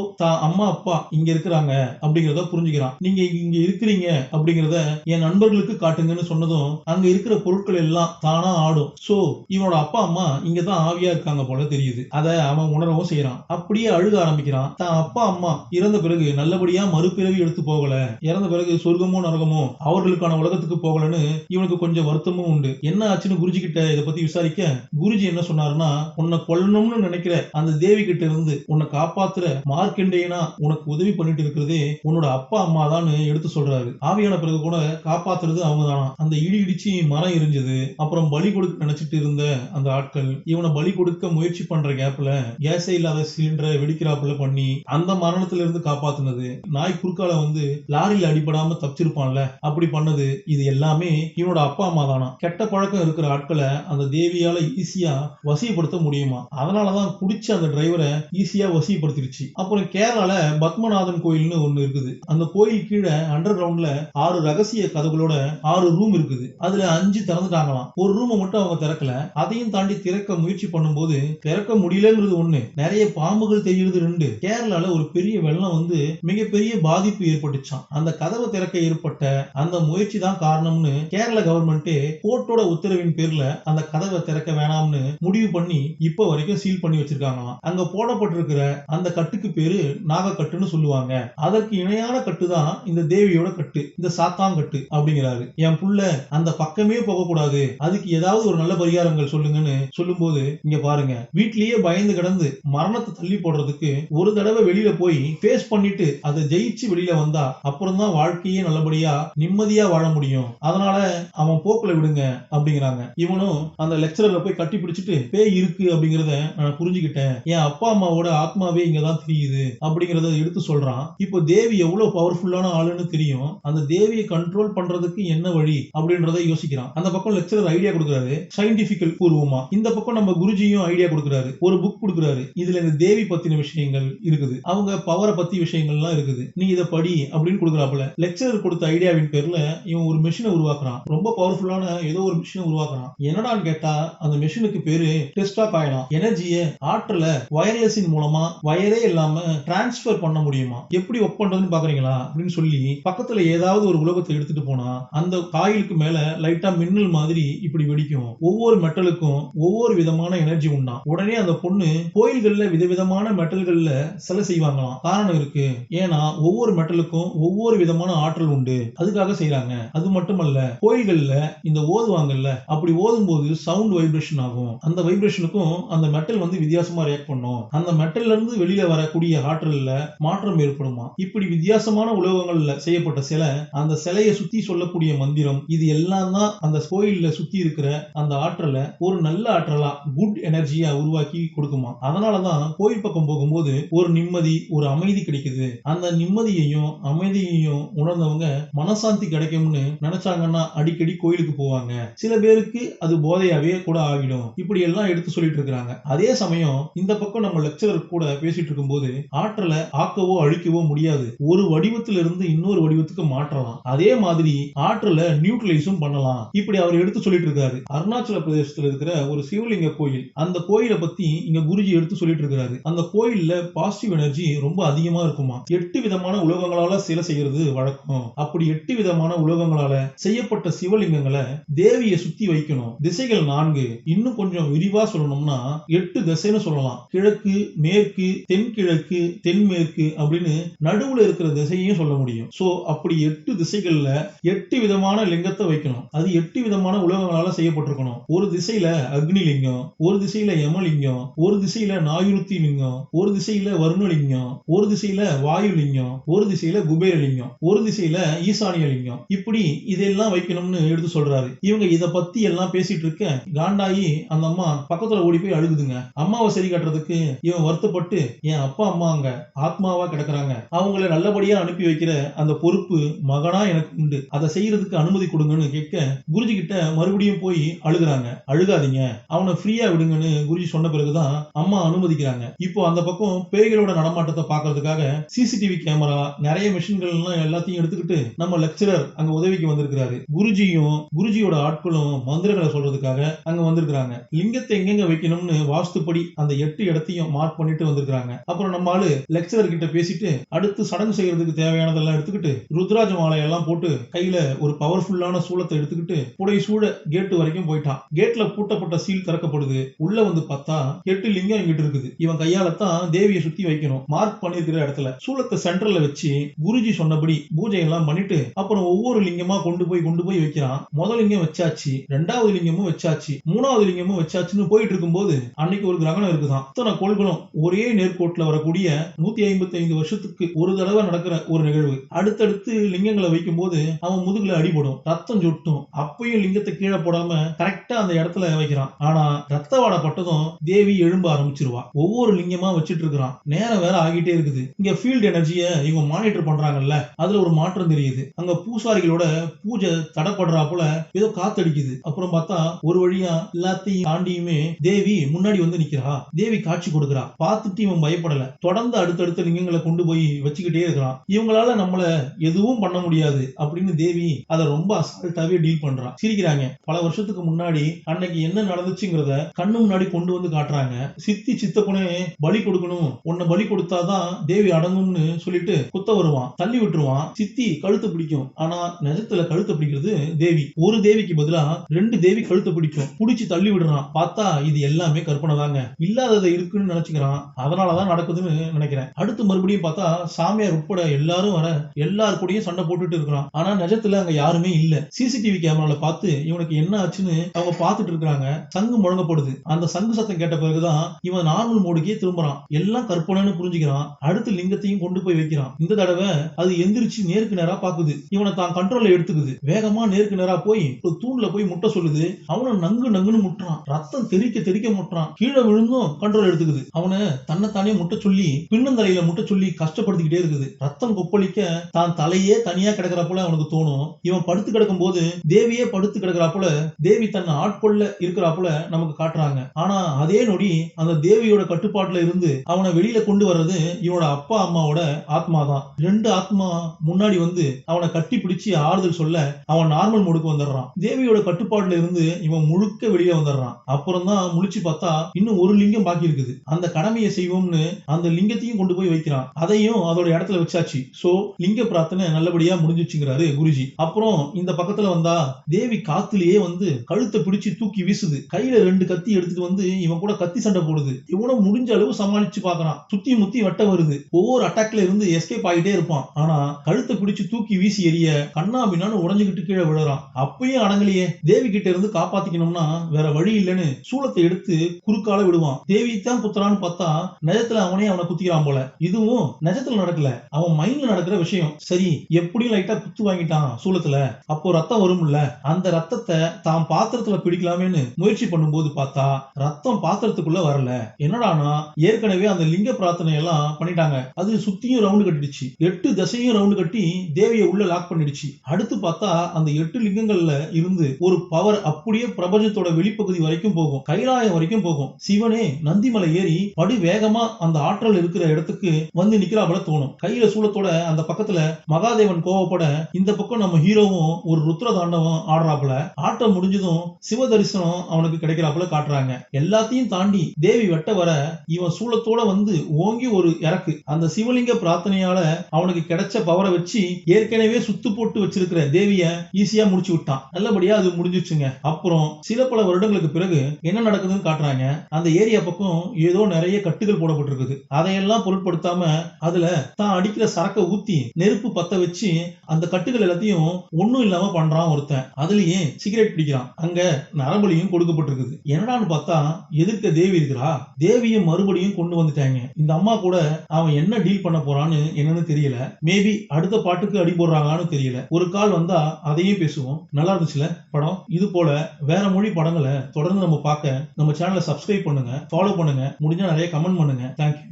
அம்மா அப்பா இங்க இருக்கிறாங்க அப்படிங்கறத புரிஞ்சுக்கிறான். நீங்க இங்க இருக்கிறீங்க அப்படிங்கறத என் நண்பர்களுக்கு காட்டுங்கன்னு சொன்னதும் அங்க இருக்கிற பொருட்கள் எல்லாம் தானா ஆடும். சோ இவனோட அப்பா அம்மா இங்கதான் ஆவியா இருக்காங்க போல தெரியுது. அத அவன் உணரவும் செய்யறான். அப்படியே அழுக ஆரம்பிக்கிறான். தான் அப்பா அம்மா இறந்த பிறகு நல்லபடியா மறுபிறவி எடுத்து போகல, இறந்த பிறகு சொர்க்கமோ நரகமோ அவர்களுக்கான உலகத்துக்கு போகலன்னு இவனுக்கு கொஞ்சம் வருத்தமும் உண்டு. என்ன ஆச்சுன்னு குருஜி கிட்ட இதை பத்தி விசாரிக்க குருஜி என்ன சொன்னாருன்னா, உன்னை கொல்லணும்னு நினைக்கிற அந்த தேவி கிட்ட இருந்து உன்னை காப்பாத்துற மார்க்கண்டேயனா உனக்கு உதவி பண்ணிட்டு இருக்கிறதே உன்னோட அப்பா அம்மா தான் எடுத்து சொல்றாரு. ஆவியான பிறகு கூட காப்பாத்துறது அவங்க தானா. அந்த இடி இடிச்சு மரம் எரிஞ்சது. அப்புறம் பலி கொடுக்க நினைச்சிட்டு இருந்த அந்த ஆட்கள் இவனை பலி கொடுக்க முயற்சி பண்ற கேப்ல கேஸே இல்லாத சிலிண்டரை வெடிக்கிறாப்புல பண்ணி அந்த மரணத்துல இருந்து காப்பாத்துனது. நாய் குறுக்கால வந்து லாரியில அடிபடாம தப்பிச்சிருப்பான்ல அப்படி பண்ணது. இது எல்லாமே இவனோட அப்பா அம்மா தானா. கெட்ட பழக்கம் இருக்கிற ஆட்களை அந்த தேவியால ஈஸியா வசியப்படுத்த முடியுமா. அதனாலதான் குடிச்ச அந்த டிரைவரை ஈஸியா வசியப்படுத்திருச்சு. அப்புறம் கேரளால பத்மநாதன் கோயில்னு ஒண்ணு இருக்குது. அந்த கோயில் கீழே அண்டர் கிரவுண்ட்ல 6 ரகசிய கதவுகளோட 6 ரூம் இருக்குது. அதுல 5 திறந்துட்டாங்களாம். ஒரு ரூமை மட்டும் அவங்க திறக்கல. அதையும் தாண்டி திறக்க முயற்சி பண்ணும்போது திறக்க முடியலங்கிறது ஒண்ணு, நிறைய பாம்புகள் தெரியுது 2. கேரளால ஒரு பெரிய வெள்ளம் வந்து மிகப்பெரிய பாதிப்பு ஏற்பட்டுச்சான். அந்த கதவை திறக்க ஏற்பட்ட அந்த முயற்சி தான் காரணம்னு கேரள கவர்மெண்ட் கோர்ட்டோட உத்தரவின் பேர்ல அந்த கதவை திறக்க வேணாம்னு முடிவு பண்ணி இப்ப வரைக்கும் சீல் பண்ணி வச்சிருக்காங்களாம். அங்க போடப்பட்டிருக்கிற அந்த கட்டுக்கு பேரு நாகக்கட்டுன்னு சொல்லுவாங்க. அதற்கு இணையான கட்டு தான் இந்த தேவியோட கட்டு, இந்த சாத்தான் கட்டு அப்படிங்கிறாரு. என் புள்ள அந்த பக்கமே போக கூடாது, அதுக்கு ஏதாவது ஒரு நல்ல பரிகாரங்கள் சொல்லுங்கன்னு சொல்லும்போது, இங்க பாருங்க, வீட்லயே பயந்து கிடந்து மரணத்தை தள்ளி போடுறதுக்கு ஒரு தடவை வெளியில போய் ஃபேஸ் பண்ணிட்டு அதை ஜெயிச்சு வெளியில வந்தா அப்புறம் தான் வாழ்க்கையே நல்லபடியா நிம்மதியா வாழ முடியும். அதனால அவன் போக்குல விடுங்க அப்படிங்கிறாங்க. இவனும் அந்த லெக்சரரை போய் கட்டி பிடிச்சிட்டு பேய் இருக்கு அப்படிங்கறத நான் புரிஞ்சுக்கிட்டேன், என் அப்பா அம்மாவோட ஆத்மாவே இங்கதான் தெரியுது அப்படிங்கறத எடுத்து சொல்றான். இப்போ தேவி எவ்வளவு பவர்ஃபுல்லான ஆளுன்னு தெரியும், அந்த தேவியை கண்ட்ரோல் பண்றதுக்கு என்ன வழி அப்படின்றத யோசிக்கிறான். அந்த பக்கம் லெக்சரர் ஐடியா கொடுக்குறாரு சயின்டிபிக்கல் பூர்வமா, இந்த பக்கம் நம்ம குருஜியும் ஐடியா கொடுக்குறாரு, ஒரு புக் கொடுக்குறாரு, இதுல இந்த தேவி பத்தின விஷயங்கள் இருக்குது, அவங்க பவரை பத்தி விஷயங்கள்லாம் இருக்குது, நீ இதை படி அப்படின்னு கொடுக்குறாப்புல. லெக்சரர் கொடுத்த ஐடியாவின் பேர்ல இவன் ஒரு மெஷினை உருவாக்குறான், ரொம்ப பவர்ஃபுல்லான ஏதோ ஒரு மிஷினை உருவாக்குறான். என்னடான்னு கேட்டா அந்த மெஷினுக்கு பேரு டெஸ்டா காயலாம். எனர்ஜியை ஆற்றல வயர்லெஸின் மூலமா வயரே இல்லாம டிரான்ஸ்பர் பண்ண முடியுமா, எப்படி ஒர்க் பண்றதுன்னு பாக்குறீங்களா அப்படின்னு சொல்லி பக்கத்துல ஏதாவது ஒரு உலோகத்தை எடுத்துட்டு போனா அந்த காயிலுக்கு மேல லைட்டா மின்னல் மாதிரி இப்படி வெடிக்கும். ஒவ்வொரு மெட்டலுக்கும் ஒவ்வொரு விதமான எனர்ஜி உண்டா. உடனே அந்த பொண்ணு கோயில்கள்ல விதவிதமான மெட்டல்கள்ல சிலை செய்வாங்களாம். காரணம் இருக்கு, ஏன்னா ஒவ்வொரு மெட்டலுக்கும் ஒவ்வொரு விதமான ஆற்றல் உண்டு, அதுக்காக செய்யறாங்க. அது மட்டுமல்ல, கோயில்கள்ல இந்த ஓதுவாங்கல்ல, அப்படி ஓதும் போது சவுண்ட் வைப்ரேஷன் ஆகும். அந்த வைப்ரேஷனுக்கும் அந்த மெட்டல் வந்து வித்தியாசமா ரியாக்ட் பண்ணும். அந்த மெட்டல்ல இருந்து வெளியில வரக்கூடிய ஆற்றல்ல மாற்றம் ஏற்படுமா. இப்படி வித்தியாசமான உலோகங்கள்ல செய்யப்பட்ட சிலை, அந்த சிலையை சுத்தி சொல்லக்கூடிய மந்திரம், இது எல்லாம் தான் அந்த கோயில்ல சுத்தி இருக்கிற அந்த ஆற்றலை ஒரு நல்ல ஆற்றலா குட் எனர்ஜியா உருவாக்கி கொடுக்குமா. அதனாலதான் கோயில் பக்கம் போகும்போது ஒரு நிம்மதி, ஒரு அமைதி கிடைக்குது. அந்த நிம்மதியையும் அமைதியையும் உணர்ந்தவங்க மனசாந்தி கிடைக்கும்னு நினைச்சாங்கன்னா அடிக்கடி கோயிலுக்கு போவாங்க. சில பேருக்கு அது போதையாவே கூட ஆகிடும். இப்படி எல்லாம் எடுத்து சொல்லிட்டு இருக்காங்க. அதே சமயம் இந்த பக்கம் நம்ம லெக்சரர் கூட பேசிட்டு இருக்கும்போது ஆற்றலை ஆக்கவோ அழிக்கவோ முடியாது, ஒரு வடிவத்திலிருந்து இன்னொரு வடிவத்துக்கு மாற்றலாம். அதே மாதிரி ஆற்றலை நியூட்ரலைஸும் பண்ணலாம். இப்படி அவர் எடுத்து சொல்லிட்டு இருக்காரு. அருணாச்சல பிரதேசத்துல இருக்கிற ஒரு சிவலிங்க கோயில், அந்த கோயிலை பத்தி இங்க குருஜி எடுத்து சொல்லிட்டு இருக்காரு. அந்த கோயில்ல பாசிட்டிவ் எனர்ஜி ரொம்ப அதிகமா இருக்குமா. 8 விதமான உலோகங்களால சிலை செய்யறது வழக்கம். அப்படி 8 விதமான உலோகங்களால செய்யப்பட்ட சிவலிங்கங்களை தேவியை சுத்தி வைக்கணும். திசைகள் 4. இன்னும் கொஞ்சம் விரிவா சொல்லணும்னா 8 திசைன்னு சொல்லலாம். கிழக்கு, மேற்கு, தென்கிழக்கு, தென்மேற்கு அப்படின்னு நடுவுல இருக்கிற திசையையும் சொல்ல முடியும். சோ அப்படி 8 திசைகள்ல 8 விதமான லிங்கத்தை வைக்கணும். அது 8 விதமான உலோகங்களால செய்யப்பட்டிருக்கணும். ஒரு திசையில அக்னி லிங்கம், ஒரு திசையில யமலிங்கம், ஒரு திசையில நாயுருத்தி லிங்கம், ஒரு திசையில வருணலிங்கம், ஒரு திசையில வாயு லிங்கம், ஒரு திசையில குபேர லிங்கம், ஒரு திசையில ஈசானிய லிங்கம். இப்படி இதெல்லாம் வைக்கணும்னு எடுத்து சொல்றாரு. இவங்க இத பத்தி எல்லாம் பேசிட்டு இருக்க காண்டாயி அந்த அம்மா பக்கத்துல ஓடி போய் அழுகுதுங்க. அம்மாவை சரி கட்டுறதுக்கு இவன் வருத்தப்பட்டு, என் அப்பா அம்மா அங்க ஆத்மாவா கிடக்குறாங்க, அவங்கள நல்லபடியா அனுப்பி வைக்கிற அந்த பொறுப்பு மகனா எனக்கு உண்டு, அதை செய்யறதுக்கு அனுமதி கொடுங்கன்னு கேட்க குருஜி கிட்ட மறுபடியும் போய் அழுகுறாங்க. அழுகாதீங்க, அவனை ஃப்ரீயா விடுங்கன்னு குருஜி சொன்ன பிறகுதான் அம்மா அனுமதிக்கிறாங்க. இப்போ அந்த பக்கம் பேய்களோட நடமாட்டத்தை பாக்குறதுக்காக சிசிடிவி கேமரா, நிறைய மிஷின்கள் எல்லாம் எல்லாத்தையும் எடுத்துக்கிட்டு நம்ம லெக்சரர் அங்க உதவிக்கு வந்திருக்கிறாரு. குருஜியும் குருஜியோட ஆட்களும் மந்திரங்களை சொல்றதுக்காக அங்க வந்திருக்காங்க. லிங்கத்தை எங்கெங்க வைக்கணும்னு வாஸ்துப்படி அந்த 8 இடத்தையும் மார்க் பண்ணிட்டு வந்திருக்காங்க. அப்புறம் நம்ம ஆளு லெக்சரர் கிட்ட பேசிட்டு அடுத்து சடங்கு செய்யறதுக்கு தேவையானதெல்லாம் எடுத்துக்கிட்டு ருத்ராஜ மாலை எல்லாம் போட்டு கையில ஒரு பவர்ஃபுல்லான சூலத்தை எடுத்துக்கிட்டு புடை சூழ கேட்டு வரைக்கும் போயிட்டான். கேட்ல பூட்டப்பட்ட சீல் திறக்கப்படுது. உள்ள வந்து பார்த்தா 8 லிங்கம் இங்கிட்டு இருக்குது. இவன் கையாலத்தான் தேவியை சுத்தி வைக்கணும். மார்க் பண்ணிருக்கிற இடத்துல சூலத்தை சென்டர்ல வச்சு குருஜி சொன்னபடி பூஜை எல்லாம் பண்ணிட்டு அப்புறம் ஒவ்வொரு லிங்கமா கொண்டு போய் வைக்கிறான். முதல் லிங்கம் வச்சாச்சு, 2வது லிங்கமும் வச்சாச்சு, 3வது லிங்கமும் வச்சாச்சுன்னு போயிட்டு இருக்கும்போது அன்னைக்கு ஒரு கிரகணம் இருக்குதான். இத்தனை கோள்களும் ஒரே நேர்கோட்டுல வரக்கூடிய 155 வருஷத்துக்கு ஒரு தடவை நடக்கிற ஒரு நிகழ்வு. அடுத்தடுத்து லிங்கங்களை வைக்கும் போது அவன் முதுகுல அடிபடும், ரத்தம் சொட்டும். அப்பயும் லிங்கத்தை கீழே போடாம கரெக்டா அந்த இடத்துல வைக்கிறான். ஆனா ரத்த வாடை பட்டதும் தேவி எழும்ப ஆரம்பிச்சிருவா. ஒவ்வொரு லிங்கமா வச்சிட்டு இருக்கிறான். நேரம் வேற ஆகிட்டே இருக்குது. இங்க ஃபீல்ட் எனர்ஜிய இவங்க மானிட்டர் பண்றாங்கல்ல, அதுல ஒரு மாற்றம் தெரியுது. அங்க பூசாரிகளோட பூஜை தடப்படுறாப்புல ஏதோ காத்தடிக்குது. அப்புறம் பார்த்தா ஒரு வழியா எல்லாத்தையும் தாண்டியுமே தேவி முன்னாடி வந்து நிக்கிறா. தேவி காட்சி கொடுக்கிறா. பார்த்துட்டு இவன் பயப்படல. தொடர்ந்து அடுத்தடுத்த லிங்கங்களை கொண்டு போய் வச்சுக்கிட்டே இருக்கிறான். இவங்களால நம்மள எதுவும் பண்ண முடியாது அப்படின்னு தேவி அதை ரொம்ப அசால்ட்டாவே டீல் பண்றான். சிரிக்கிறாங்க. பல வருஷத்துக்கு முன்னாடி அன்னைக்கு என்ன நடந்துச்சுங்கிறத கண்ணு முன்னாடி கொண்டு வந்து காட்டுறாங்க. சித்தி சித்தப்பனே பலி கொடுக்கணும், உன்னை பலி கொடுத்தாதான் தேவி அடங்கும்னு சொல்லிட்டு குத்த வருவான், தள்ளி விட்டுருவான். சித்தி கழுத்து பிடிக்கும். ஆனா நிஜத்துல கழுத்தை பிடிக்கிறது தேவி. ஒரு தேவிக்கு பதிலா 2 தேவி கழுத்தை பிடிக்கும். பிடிச்சு தள்ளி விடுறான். பார்த்தா இது எல்லாமே கற்பனை தாங்க, இல்லாததை இருக்குன்னு நினைச்சுக்கிறான். அதனாலதான் நடக்குதுன்னு நினைக்கிறேன். அடுத்து மறுபடியும் பார்த்தா சாமியார் உட்பட எல்லாரும் வர எல்லாரு கூடயும் சண்டை போட்டுட்டு இருக்கிறான். ஆனா நிஜத்துல அங்க யாருமே இல்ல. சிசிடிவி கேமரால பார்த்து இவனுக்கு என்ன ஆச்சுன்னு அவங்க அவங்க பார்த்துட்டு இருக்காங்க. சங்கு முழங்கப்படுது. அந்த சங்கு சத்தம் கேட்ட பிறகுதான் இவன் நார்மல் மோடுக்கே திரும்புறான். எல்லாம் கற்பனைன்னு புரிஞ்சுக்கிறான். அடுத்து லிங்கத்தையும் கொண்டு போய் வைக்கிறான். இந்த தடவை அது எந்திரிச்சு நேருக்கு நேரா பாக்குது. இவனை தான் கண்ட்ரோல்ல எடுத்துக்குது. வேகமா நேருக்கு நேரா போய் ஒரு தூண்ல போய் முட்டை சொல்லுது. அவனை நங்கு நங்குன்னு முட்டுறான். ரத்தம் தெறிக்க தெறிக்க முட்டுறான். கீழே விழுந்தும் கண்ட்ரோல் எடுத்துக்குது. அவனை தன்னைத்தானே முட்டை சொல்லி பின்னந்தலையில முட்டை சொல்லி கஷ்டப்படுத்திக்கிட்டே இருக்குது. ரத்தம் கொப்பளிக்க தான் தலையே தனியா கிடக்கிற போல அவனுக்கு தோணும். இவன் படுத்து கிடக்கும் போது தேவியே படுத்து கிடக்கிறா போல, தேவி தன்னை ஆட்கொள்ள இருக்கிறா போல நமக்கு காட்டுறாங்க. ஆனா அதே நொடி அந்த தேவியோட கட்டுப்பாட்டுல இருந்து அவனை வெளியில கொண்டு வர்றது இவனோட அப்பா அம்மாவோட ஆத்மா தான். 2 ஆத்மா முன்னாடி வந்து அவனை கட்டி பிடிச்சு ஆறுதல் சொல்ல அவன் நார்மல் மோடுக்கு வந்துடுறான். தேவியோட கட்டுப்பாட்டுல இருந்து இவன் முழுக்க வெளியில வந்துடுறான். அப்புறம் தான் முழிச்சு பார்த்தா இன்னும் ஒரு லிங்கம் பாக்கி இருக்குது. அந்த கடமையை செய்வோம்னு அந்த லிங்கத்தையும் கொண்டு போய் வைக்கிறான். அதையும் அதோட இடத்துல வச்சாச்சு. சோ லிங்க பிரார்த்தனை நல்லபடியா முடிஞ்சுச்சுங்கிறாரு குருஜி. அப்புறம் இந்த பக்கத்துல வந்தா தேவி காத்துலயே வந்து கழுத்தை பிடிச்சு தூக்கி வீசுது. கையில 2 கத்தி எடுத்துட்டு வந்து இவன் கூட கத்தி சண்டை போடுது. இவனும் முடிஞ்ச அளவு சமாளிச்சு பாக்குறான். சுத்தி முத்தி வெட்ட வருது. ஒவ்வொரு அட்டாக்ல இருந்து எஸ்கேப் ஆகிட்டே இருப்பான். ஆனா கழுத்தை பிடிச்சு தூக்கி வீசி எறிய கண்ணாபின்னான்னு உடஞ்சுக்கிட்டு கீழே விழுறான். அப்பயும் அடங்கலையே. தேவி கிட்ட இருந்து காப்பாத்திக்கணும்னா வேற வழி இல்லைன்னு சூளத்தை எடுத்து குறுக்கால விடுவான். தேவி தான் குத்துறான்னு பார்த்தா நிஜத்துல அவனே அவனை குத்திக்கிறான் போல. இதுவும் நிஜத்துல நடக்கல, அவன் மைண்ட்ல நடக்கிற விஷயம். சரி, எப்படியும் லைட்டா குத்து வாங்கிட்டான் சூளத்துல. அப்போ ரத்தம் வரும்ல, அந்த ரத்தத்தை தான் பாத்திரத்துல பிடிக்கலாமேன்னு முயற்சி பண்ணும்போது பார்த்தா ரத்தம் பாத்திரத்துக்குள்ள வரல. என்னடானா ஏற்கனவே அந்த லிங்க பிரார்த்தனை எல்லாம் பண்ணிட்டாங்க. அது சுத்தியும் ரவுண்டு கட்டிடுச்சு. 8 திசையும் ரவுண்டு கட்டி தேவியை உள்ள லாக் பண்ணிடுச்சு. அடுத்து பார்த்தா அந்த 8 லிங்கங்கள்ல இருந்து ஒரு பவர் அப்படியே பிரபஞ்சத்தோட வெளிப்பகுதி வரைக்கும் போகும். கைலாயம் வரைக்கும் போகும். சிவனே நந்திமலை ஏறி படு வேகமா அந்த ஆற்றல் இருக்கிற இடத்துக்கு வந்து நிக்கிறாப்புல தோணும். கையில சூளத்தோட அந்த பக்கத்துல மகாதேவன் கோவப்பட இந்த பக்கம் நம்ம ஹீரோவும் ஒரு ருத்ர தாண்டவம் ஆடுறாப்புல. ஆட்டம் முடிஞ்சதும் சிவ தரிசனம் அவனுக்கு கிடைக்கிறாப்புல காட்டுறாங்க. எல்லாத்தையும் தாண்டி தேவி வெட்ட வர இவன் சூளத்தோட வந்து ஓங்கி ஒரு இறக்கு. அந்த சிவலிங்க பிரார்த்தனையால அவனுக்கு கிடைச்ச பவரை வச்சு ஏற்கனவே சுத்து போட்டு வச்சிருக்கிற தேவிய ஈஸியா முடிச்சு விட்டான். நல்லபடியா அது முடிஞ்சிச்சுங்க. அப்புறம் சில பல வருடங்களுக்கு பிறகு என்ன நடக்குதுன்னு காட்டுறாங்க. அந்த ஏரியா பக்கம் ஏதோ நிறைய கட்டுகள் போடப்பட்டிருக்குது. அதையெல்லாம் பொருட்படுத்தாம அதுல தான் அடிக்கிற சரக்க ஊத்தி நெருப்பு பத்த வச்சு அந்த கட்டுகள் எல்லாத்தையும் ஒண்ணும் இல்லாம பண்றான் ஒருத்தன். அதுலயே சிகரெட் பிடிக்கிறான். அங்க நரபலியும் கொடுக்கப்பட்டிருக்குது. என்னடான்னு பார்த்தா எதிர்க்க தேவி இருக்கிறா. தேவியும் மறுபடியும் கொண்டு வந்துட்டாங்க. இந்த அம்மா கூட அவன் என்ன டீல் பண்ண போறான்னு என்னன்னு தெரியல. மேபி அடுத்த பாட்டுக்கு அடி போடுறாங்கன்னு தெரியல. ஒரு கால் வந்தா அதையும் பேசுவோம். நல்லா இருந்துச்சுல படம். இது போல வேற மொழி படங்களை தொடர்ந்து நம்ம பார்க்க நம்ம சேனலை சப்ஸ்கிரைப் பண்ணுங்க, ஃபாலோ பண்ணுங்க, முடிஞ்சா நிறைய கமெண்ட் பண்ணுங்க. தேங்க்யூ.